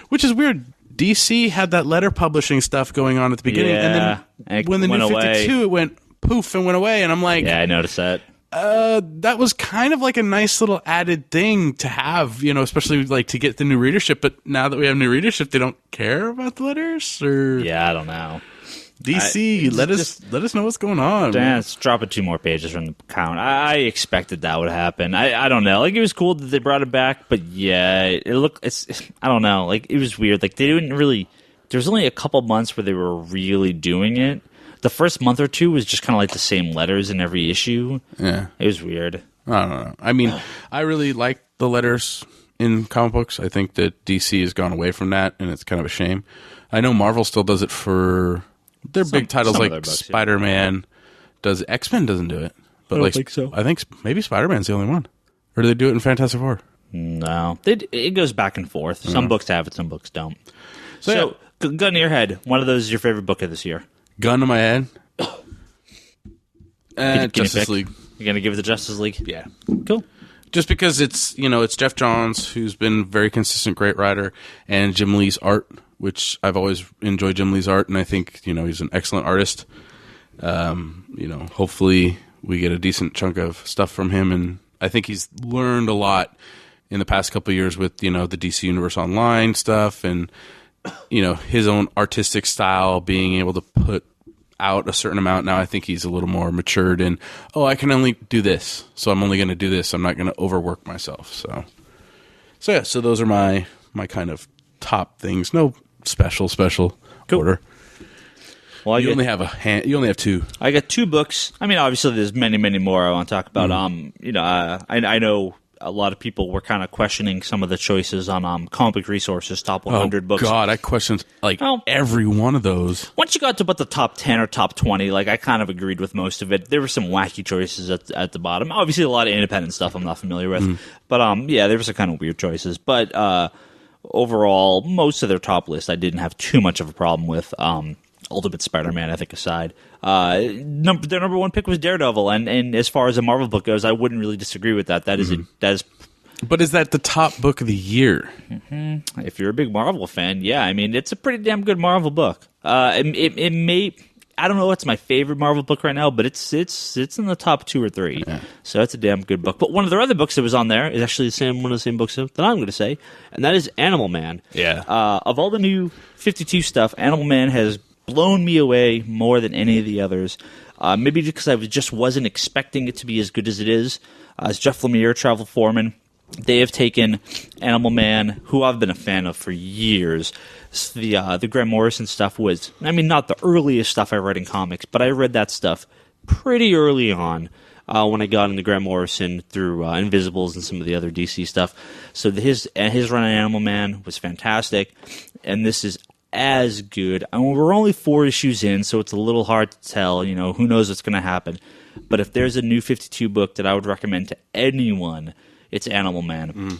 which is weird. DC had that letter publishing stuff going on at the beginning, and then when the New 52, it went poof and went away, and I'm like, yeah, I noticed that. That was kind of like a nice little added thing to have, especially to get the new readership. But now that we have new readership, they don't care about the letters, or yeah, I don't know. DC, let us know what's going on. Let's drop it 2 more pages from the count. I expected that would happen. I don't know. It was cool that they brought it back, but yeah, it's I don't know. It was weird. They didn't really. There was only a couple months where they were really doing it. The first month or two was just kind of the same letters in every issue. Yeah, it was weird. I don't know. I mean, I really like the letters in comic books. I think that DC has gone away from that, and it's kind of a shame. I know Marvel still does it for their big titles like books, Spider-Man. Does X-Men doesn't do it? But I don't think so. I think maybe Spider-Man's the only one. Or do they do it in Fantastic Four? No, it goes back and forth. Some books have it, some books don't. So gun to your head. One of those is your favorite book of this year. Gun to my head. Justice League. You're gonna give it to Justice League? Yeah. Cool. Just because it's Jeff Johns, who's been very consistent, great writer, and Jim Lee's art, which I've always enjoyed Jim Lee's art, and I think he's an excellent artist. Hopefully we get a decent chunk of stuff from him, and I think he's learned a lot in the past couple of years with the DC Universe Online stuff, and his own artistic style, being able to put out a certain amount. Now I think he's a little more matured in, I can only do this, so I'm only going to do this. I'm not going to overwork myself. So those are my kind of top things. No special cool. Order. Well, you only have two. I got two books. I mean, obviously, there's many, many more I want to talk about. I know a lot of people were kind of questioning some of the choices on Comic Resources top 100 books. Oh God, I questioned every one of those. Once you got to about the top 10 or top 20, I kind of agreed with most of it. There were some wacky choices at the bottom. Obviously, a lot of independent stuff I'm not familiar with, but there were some kind of weird choices. But overall, most of their top list I didn't have too much of a problem with. Ultimate Spider-Man, I think, aside. Their number one pick was Daredevil, and as far as a Marvel book goes, I wouldn't really disagree with that. That is But is that the top book of the year? Mm-hmm. If you're a big Marvel fan, yeah. I mean, it's a pretty damn good Marvel book. It may... I don't know what's my favorite Marvel book right now, but it's in the top 2 or 3. Yeah. So that's a damn good book. But one of their other books that was on there is actually one of the same books that I'm going to say, and that is Animal Man. Yeah. Of all the new 52 stuff, Animal Man has blown me away more than any of the others. Maybe because I just wasn't expecting it to be as good as it is. As Jeff Lemire, travel foreman, they have taken Animal Man, who I've been a fan of for years. The Grant Morrison stuff was, not the earliest stuff I read in comics, but I read that stuff pretty early on when I got into Grant Morrison through Invisibles and some of the other DC stuff. So his run on Animal Man was fantastic, and this is as good. We're only 4 issues in, so it's a little hard to tell. Who knows what's going to happen. But if there's a new 52 book that I would recommend to anyone, it's Animal Man.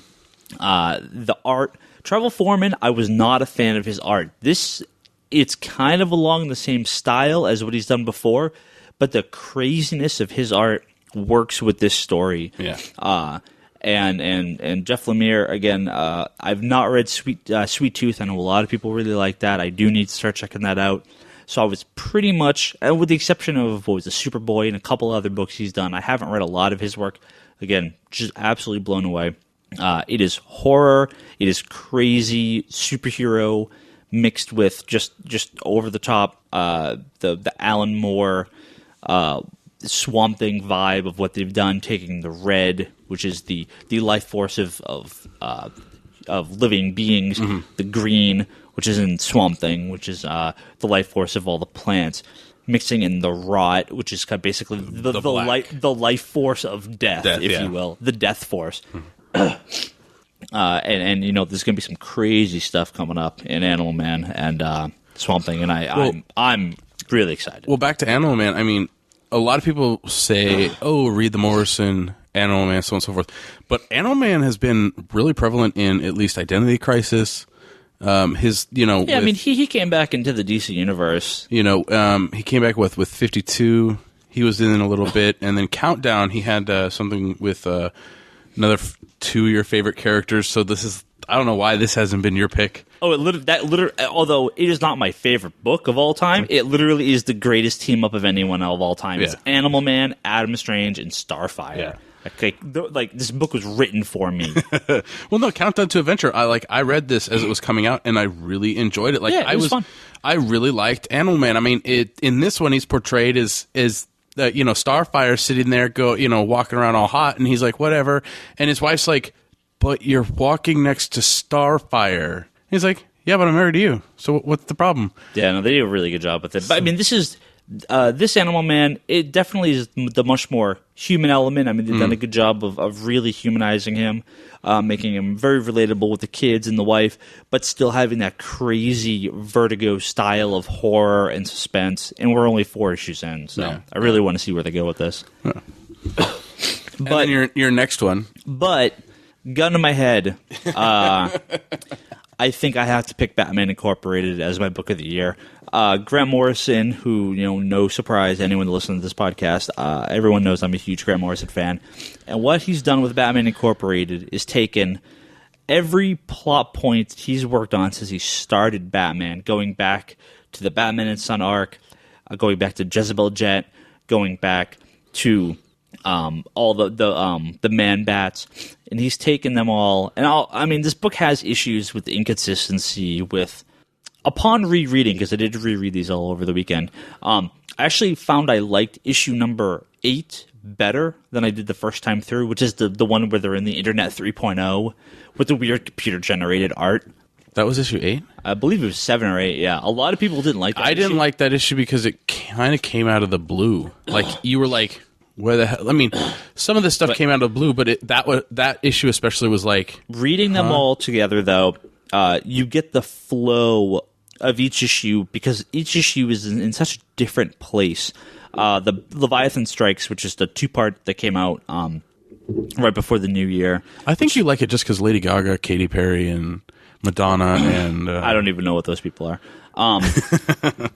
The art, Travel Foreman, I was not a fan of his art. It's kind of along the same style as what he's done before, but the craziness of his art works with this story. Yeah. And Jeff Lemire, again, I've not read Sweet Tooth. I know a lot of people really like that. I do need to start checking that out. So I was pretty much, with the exception of what was the Superboy and a couple other books he's done, I haven't read a lot of his work. Again, just absolutely blown away. It is horror. It is crazy superhero mixed with just over the top the Alan Moore Swamp Thing vibe of what they've done, taking the red, which is the life force of living beings, the green, which is in Swamp Thing, which is the life force of all the plants, mixing in the rot, which is kind of basically the life force of death, if you will, the death force. And there's going to be some crazy stuff coming up in Animal Man and Swamp Thing, and I'm really excited. Well, back to Animal Man, a lot of people say, read the Morrison, Animal Man, so on and so forth. But Animal Man has been really prevalent in at least Identity Crisis. He came back into the DC universe. He came back with 52. He was in a little bit. And then Countdown, he had something with another 2 of your favorite characters. So this is... I don't know why this hasn't been your pick. Although it is not my favorite book of all time, it literally is the greatest team up of anyone of all time. Yeah. It's Animal Man, Adam Strange, and Starfire. Yeah. This book was written for me. Well, no, Countdown to Adventure. I read this as it was coming out, and I really enjoyed it. It was fun. I really liked Animal Man. In this one, he's portrayed as Starfire sitting there, walking around all hot, and he's like, whatever, and his wife's like, but you're walking next to Starfire. He's like, yeah, but I'm married to you. So what's the problem? Yeah, no, they did a really good job with it. But this is this Animal Man. It definitely is the much more human element. They've done a good job of really humanizing him, making him very relatable with the kids and the wife, but still having that crazy Vertigo style of horror and suspense. And we're only 4 issues in, so I really want to see where they go with this. Yeah. But your next one, but. Gun to my head, I think I have to pick Batman Incorporated as my book of the year. Grant Morrison, who, no surprise, anyone listening to this podcast, everyone knows I'm a huge Grant Morrison fan. And what he's done with Batman Incorporated is taken every plot point he's worked on since he started Batman, going back to the Batman and Son arc, going back to Jezebel Jet, going back to... all the Man Bats, and he's taken them all. And this book has issues with inconsistency. Upon rereading, because I did reread these all over the weekend, I actually found I liked issue number 8 better than I did the first time through, which is the one where they're in the Internet 3.0 with the weird computer-generated art. That was issue 8? I believe it was 7 or 8, yeah. A lot of people didn't like that I didn't like that issue because it kind of came out of the blue. Like, you were like, where the hell? I mean, some of this stuff came out of the blue, but that issue especially was like... Reading them all together, though, you get the flow of each issue because each issue is in such a different place. The Leviathan Strikes, which is the 2-part that came out right before the new year. I think you like it just because Lady Gaga, Katy Perry, and Madonna, and... I don't even know what those people are.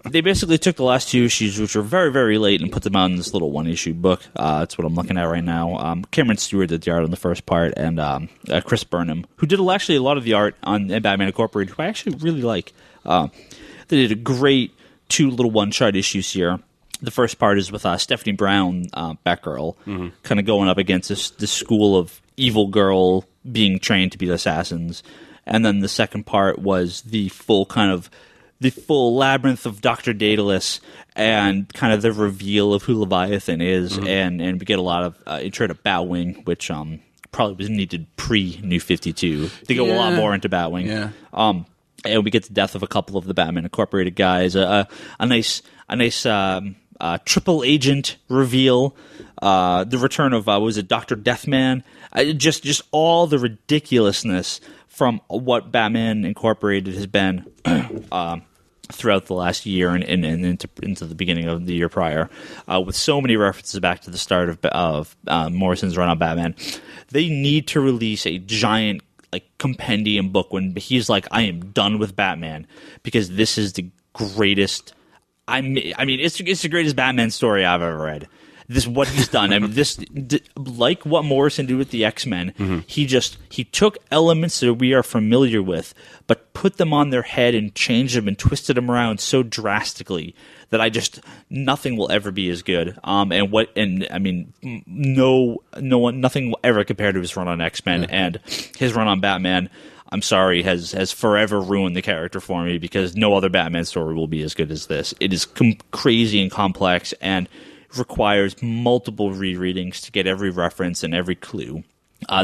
They basically took the last 2 issues, which were very, very late, and put them out in this little 1-issue book. That's what I'm looking at right now. Cameron Stewart did the art on the first part, and Chris Burnham, who did actually a lot of the art on Batman Incorporated, who I actually really like. They did a great 2 little one-shot issues here. The first part is with Stephanie Brown, Batgirl, kind of going up against this school of evil girl being trained to be assassins. And then the second part was the full labyrinth of Dr. Daedalus and kind of the reveal of who Leviathan is. And we get a lot of intro to Batwing, which probably was needed pre-New 52 to go a lot more into Batwing. Yeah. And we get the death of a couple of the Batman Incorporated guys. A nice triple agent reveal. The return of Dr. Deathman. Just all the ridiculousness from what Batman Incorporated has been throughout the last year and into the beginning of the year prior, with so many references back to the start of Morrison's run on Batman. They need to release a giant compendium book when he's like, I am done with Batman, because this is the greatest. I mean, it's the greatest Batman story I've ever read. This is what he's done. I mean, like what Morrison did with the X-Men, he took elements that we are familiar with, but put them on their head and changed them and twisted them around so drastically that nothing will ever be as good. Nothing will ever compare to his run on X-Men and his run on Batman. I'm sorry, has forever ruined the character for me, because no other Batman story will be as good as this. It is crazy and complex and requires multiple rereadings to get every reference and every clue.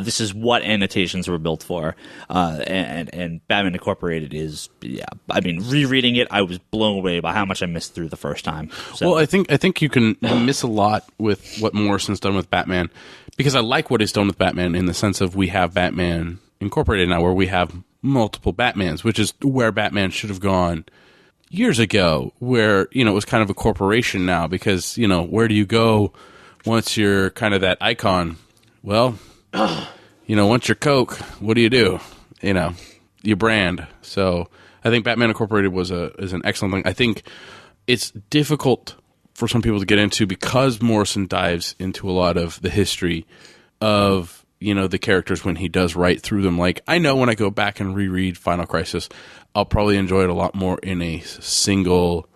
This is what annotations were built for, and Batman Incorporated is. Rereading it, I was blown away by how much I missed through the first time. So. Well, I think you can miss a lot with what Morrison's done with Batman, because I like what he's done with Batman in the sense of we have Batman Incorporated now, where we have multiple Batmans, which is where Batman should have gone years ago, where, it was kind of a corporation now, because, where do you go once you're kind of that icon? Well, once you're Coke, what do? You brand. So I think Batman Incorporated is an excellent thing. I think it's difficult for some people to get into because Morrison dives into a lot of the history of the characters when he does write through them. Like, I know when I go back and reread Final Crisis, I'll probably enjoy it a lot more in a single,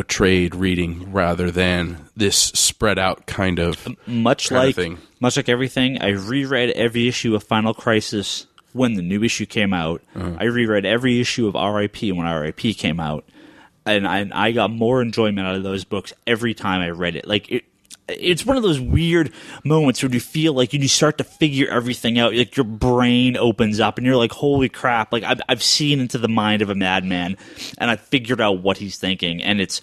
trade reading rather than this spread out kind of thing. Much like everything, I reread every issue of Final Crisis when the new issue came out. I reread every issue of R.I.P. when R.I.P. came out. And I got more enjoyment out of those books every time I read it. It's one of those weird moments where you feel like you start to figure everything out. Like, your brain opens up and you're like, holy crap. Like, I've seen into the mind of a madman and I figured out what he's thinking. And it's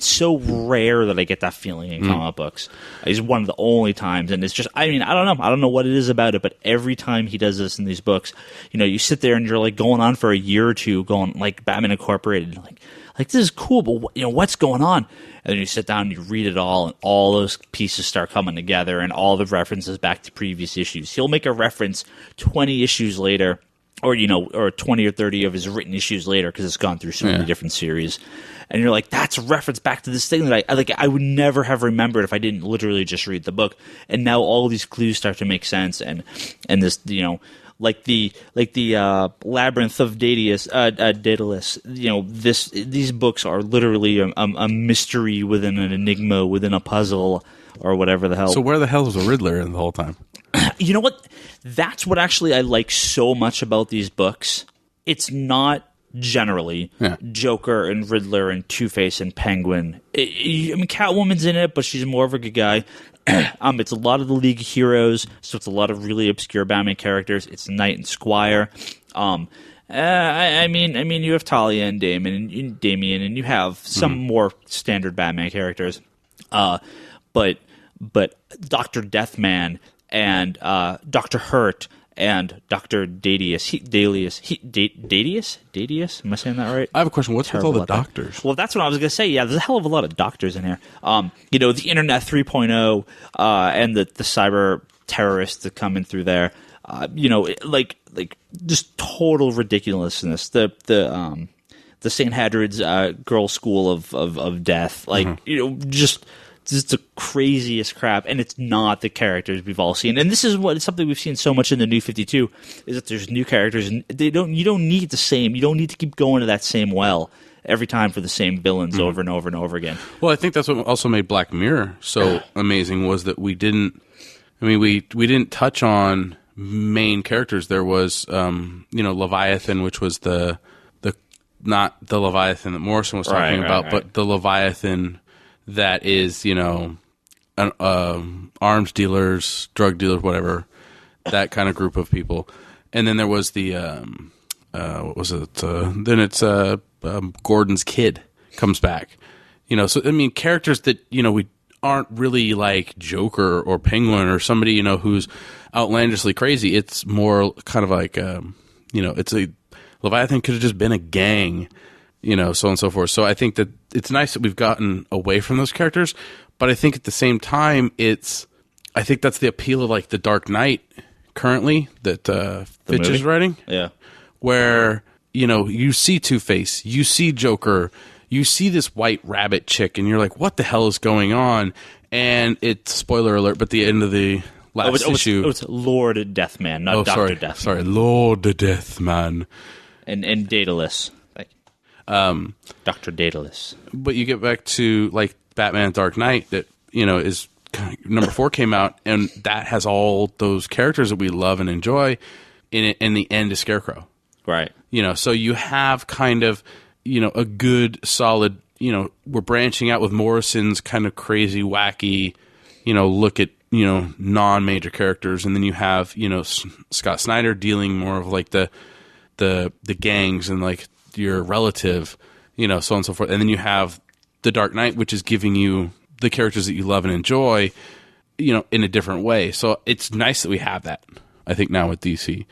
so rare that I get that feeling in comic books. It's one of the only times. And it's just, I don't know what it is about it, but every time he does this in these books, you sit there and you're like going on for a year or two going like Batman Incorporated, like this is cool, but what's going on? And then you sit down and you read it all, and all those pieces start coming together, and all the references back to previous issues. He'll make a reference 20 issues later, or 20 or 30 of his written issues later, because it's gone through so many different series. And you're like, that's a reference back to this thing that I would never have remembered if I didn't literally just read the book. And now all these clues start to make sense, and this like the labyrinth of Daedalus. These books are literally a mystery within an enigma within a puzzle, or whatever the hell. So where the hell was the Riddler in the whole time? You know what? That's what actually I like so much about these books. It's not generally. Yeah. Joker and Riddler and Two-Face and Penguin. Catwoman's in it, but she's more of a good guy. It's a lot of the League of Heroes, so it's a lot of really obscure Batman characters. It's Knight and Squire. You have Talia and Damian, and you have some more standard Batman characters. But Dr. Deathman and Dr. Hurt and Dr. Dadius. Am I saying that right? I have a question. What's with all the doctors? Well, that's what I was going to say. Yeah, there's a hell of a lot of doctors in here. The Internet 3.0 and the cyber terrorists that come in through there. Just total ridiculousness. The St. Hadrid's girls' school of death. Just the craziest crap, and it's not the characters we've all seen. And this is something we've seen so much in the New 52 is that there's new characters, and you don't need the same. You don't need to keep going to that same well every time for the same villains over and over and over again. Well, I think that's what also made Black Mirror so amazing was that we didn't touch on main characters. There was Leviathan, which was the not the Leviathan that Morrison was talking about, but the Leviathan that is, arms dealers, drug dealers, whatever, that kind of group of people. And then there was the, what was it? Then it's Gordon's kid comes back. Characters that, we aren't really like Joker or Penguin or somebody, who's outlandishly crazy. It's more kind of like, it's a Leviathan could have just been a gang. So on and so forth. So I think that it's nice that we've gotten away from those characters, but I think at the same time, I think that's the appeal of like the Dark Knight currently that Fitch is writing. Yeah. Where, you see Two-Face, you see Joker, you see this white rabbit chick, and you're like, what the hell is going on? And it's, spoiler alert, but the end of the last issue. It's Lord Deathman, not Dr. Deathman. Sorry, Lord Deathman. And Daedalus. Dr. Daedalus. But you get back to like Batman Dark Knight that, is number 4 came out, and that has all those characters that we love and enjoy in it, and the end is Scarecrow. Right. So you have kind of, a good solid, we're branching out with Morrison's kind of crazy, wacky, look at, non-major characters, and then you have, Scott Snyder dealing more of like the gangs and like your relative, so on and so forth. And then you have the Dark Knight, which is giving you the characters that you love and enjoy, in a different way. So it's nice that we have that, I think, now with DC.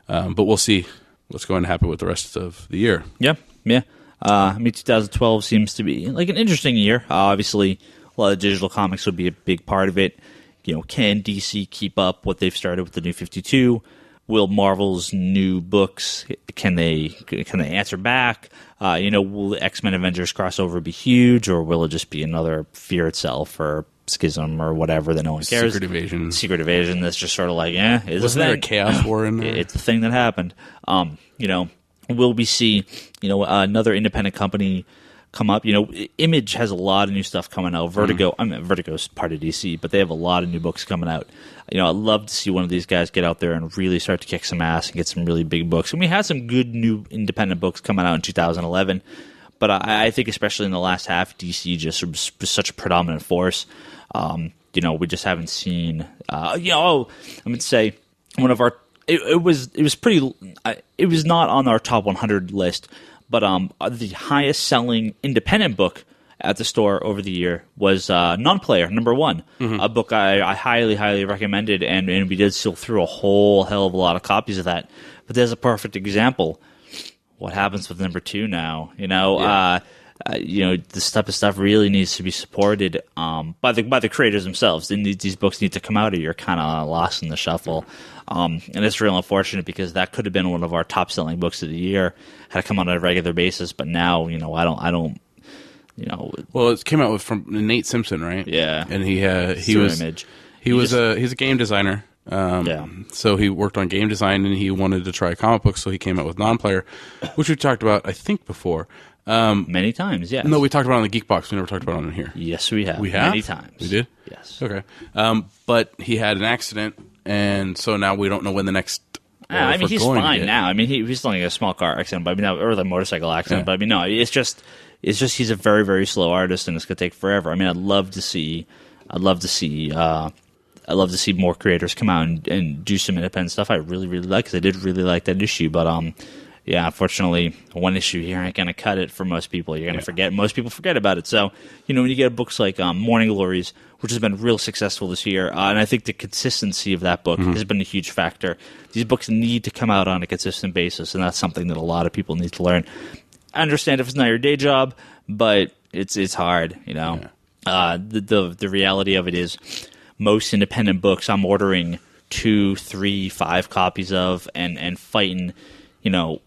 But we'll see what's going to happen with the rest of the year. Yeah. 2012 seems to be like an interesting year. Obviously, a lot of digital comics would be a big part of it. Can DC keep up what they've started with the New 52? Will Marvel's new books, can they answer back? Will the X-Men Avengers crossover be huge, or will it just be another Fear Itself or Schism or whatever that no one cares? Secret Invasion that's just sort of like, Wasn't there a Chaos War in there? It's the thing that happened. Will we see, another independent company come up? Image has a lot of new stuff coming out. Vertigo, Vertigo's part of DC, but they have a lot of new books coming out. I'd love to see one of these guys get out there and really start to kick some ass and get some really big books. And we had some good new independent books coming out in 2011, but I think especially in the last half, DC just was such a predominant force. We just haven't seen. I'm going to say one of our. It was pretty. It was not on our top 100 list, but the highest selling independent book at the store over the year was Non-Player, number 1, a book I highly, highly recommended, and we did still through a whole hell of a lot of copies of that. But there's a perfect example. What happens with number 2 now? This type of stuff really needs to be supported by the creators themselves. These books need to come out, or you're kind of lost in the shuffle. And it's real unfortunate because that could have been one of our top selling books of the year had it come out on a regular basis. But now, I don't. Well, it came out from Nate Simpson, right? Yeah, and he's a game designer. So he worked on game design, and he wanted to try comic books, so he came out with Non-Player, which we talked about, I think, before. Many times, yes. No, we talked about it on the Geek Box. We never talked about it on here. Yes, we have. We have? Many times. We did? Yes. Okay. But he had an accident, and so now we don't know when the next I mean, he's fine now. I mean, he's like a small car accident, but I mean, or the motorcycle accident. Yeah. But I mean, no, it's just he's a very, very slow artist, and it's gonna take forever. I mean, I'd love to see more creators come out and do some independent stuff. I really, really like, because I did really like that issue. But yeah, unfortunately, one issue here ain't gonna cut it for most people. You're gonna forget. Most people forget about it. So when you get books like Morning Glories, which has been real successful this year, and I think the consistency of that book has been a huge factor. These books need to come out on a consistent basis, and that's something that a lot of people need to learn. I understand if it's not your day job, but it's hard, The reality of it is, most independent books I'm ordering 2, 3, 5 copies of, and fighting,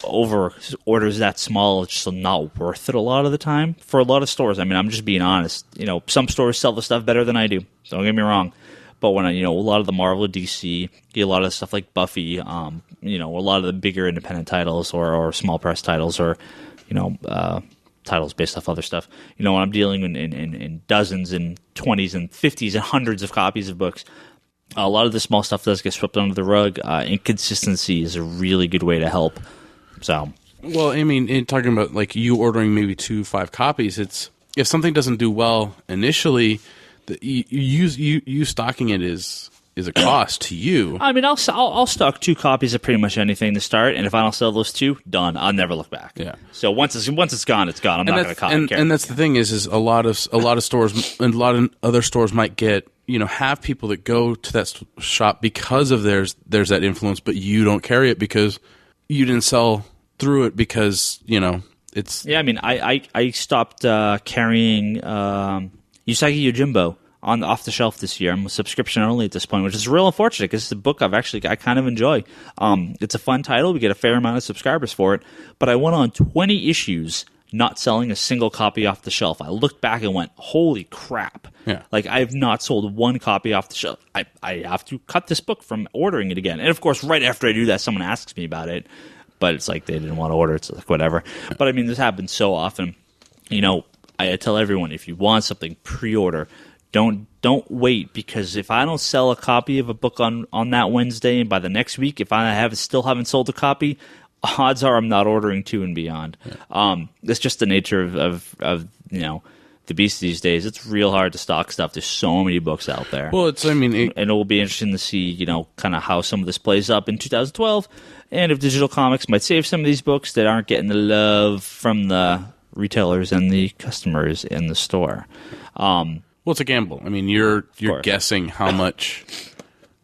over orders that small. It's just not worth it a lot of the time for a lot of stores. I mean, I'm just being honest. Some stores sell the stuff better than I do. Don't get me wrong. But when a lot of the Marvel, DC, get a lot of the stuff like Buffy, a lot of the bigger independent titles or small press titles, or titles based off other stuff. When I'm dealing in dozens and 20s and 50s and hundreds of copies of books, a lot of the small stuff does get swept under the rug. Inconsistency is a really good way to help. So, well, I mean, in talking about like you ordering maybe 2, 5 copies, it's if something doesn't do well initially, you stocking it is a cost to you. I mean, I'll stock 2 copies of pretty much anything to start, and if I don't sell those 2, done. I'll never look back. Yeah. So once it's gone, it's gone. I'm not going to copy. And that's the thing is a lot of stores and a lot of other stores might get have people that go to that shop because of there's that influence, but you don't carry it because you didn't sell through it because it's. Yeah, I mean, I stopped carrying Usagi Yojimbo off the shelf this year. I'm a subscription only at this point, which is real unfortunate because it's a book I kind of enjoy. It's a fun title. We get a fair amount of subscribers for it, but I went on 20 issues not selling a single copy off the shelf. I looked back and went, holy crap. Yeah. Like, I have not sold 1 copy off the shelf. I have to cut this book from ordering it again. And of course, right after I do that, someone asks me about it, but it's like they didn't want to order it, so like whatever. But I mean, this happens so often. I tell everyone, if you want something, pre-order. Don't wait, because if I don't sell a copy of a book on that Wednesday, and by the next week, if I still haven't sold a copy, odds are I'm not ordering 2 and beyond. Yeah. It's just the nature of the beast these days. It's real hard to stock stuff. There's so many books out there. Well, and it will be interesting to see kind of how some of this plays up in 2012, and if digital comics might save some of these books that aren't getting the love from the retailers and the customers in the store. Well, it's a gamble. I mean, you're guessing how much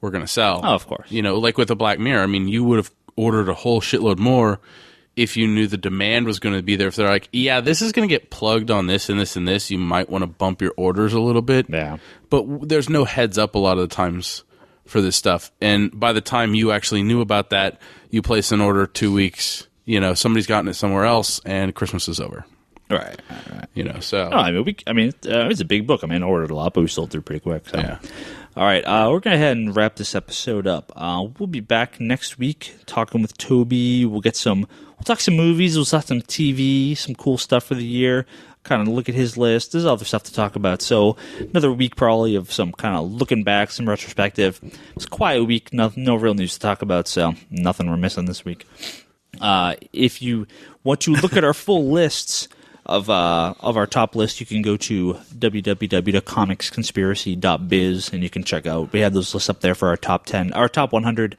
we're going to sell. Oh, of course. Like with the Black Mirror, I mean, you would have ordered a whole shitload more if you knew the demand was going to be there. If they're like, yeah, this is going to get plugged on this and this and this, you might want to bump your orders a little bit. Yeah. But there's no heads up a lot of the times for this stuff. And by the time you actually knew about that, you place an order 2 weeks, somebody's gotten it somewhere else and Christmas is over. Right. So. Oh, it's a big book. I mean, I ordered a lot, but we sold through pretty quick. So. Yeah. All right, we're going to go ahead and wrap this episode up. We'll be back next week talking with Toby. We'll talk some movies. We'll talk some TV, some cool stuff for the year. Kind of look at his list. There's other stuff to talk about. So another week probably of some kind of looking back, some retrospective. It's a quiet week. No real news to talk about, so nothing we're missing this week. If you want to look at our full lists of our top list, you can go to www.comicsconspiracy.biz and you can check out. We have those lists up there for our top 100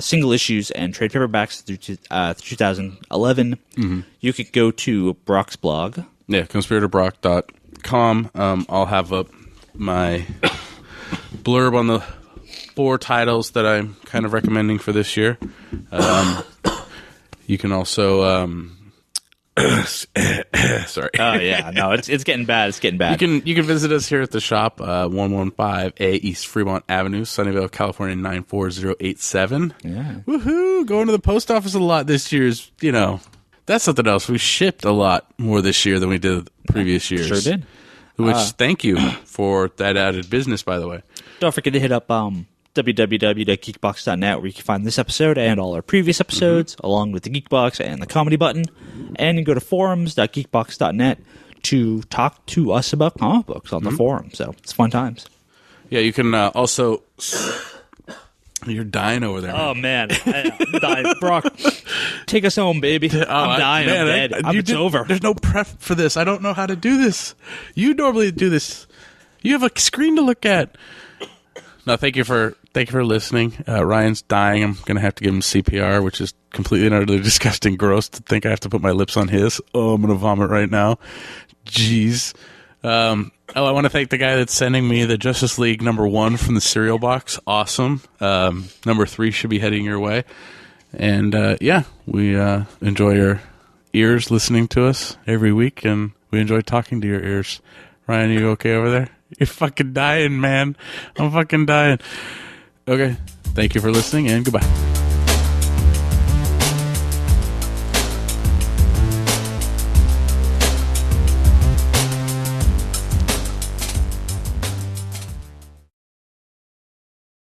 single issues and trade paperbacks through 2011. Mm-hmm. You can go to Brock's blog. Yeah, conspiratorbrock.com. I'll have up my blurb on the 4 titles that I'm kind of recommending for this year. You can also sorry. Oh yeah, no, it's getting bad. It's getting bad. You can visit us here at the shop, 115A East Fremont Avenue, Sunnyvale, California 94087. Yeah. Woohoo! Going to the post office a lot this year is, that's something else. We shipped a lot more this year than we did previous years. Sure did. Which thank you for that added business, by the way. Don't forget to hit up www.geekbox.net, where you can find this episode and all our previous episodes, along with the Geekbox and the comedy button. And you can go to forums.geekbox.net to talk to us about comic books on the forum. So it's fun times. Yeah, you can also You're dying over there. Oh, man. I'm dying. Brock, take us home, baby. I'm dying. Man, I'm dead. It's over. There's no prep for this. I don't know how to do this. You normally do this. You have a screen to look at. No, thank you for listening. Ryan's dying. I'm going to have to give him CPR, which is completely and utterly disgusting, gross to think I have to put my lips on his. Oh, I'm going to vomit right now. Jeez. I want to thank the guy that's sending me the Justice League #1 from the cereal box. Awesome. #3 should be heading your way. And, we enjoy your ears listening to us every week, and we enjoy talking to your ears. Ryan, you okay over there? You're fucking dying, man. I'm fucking dying. Okay. Thank you for listening, and goodbye.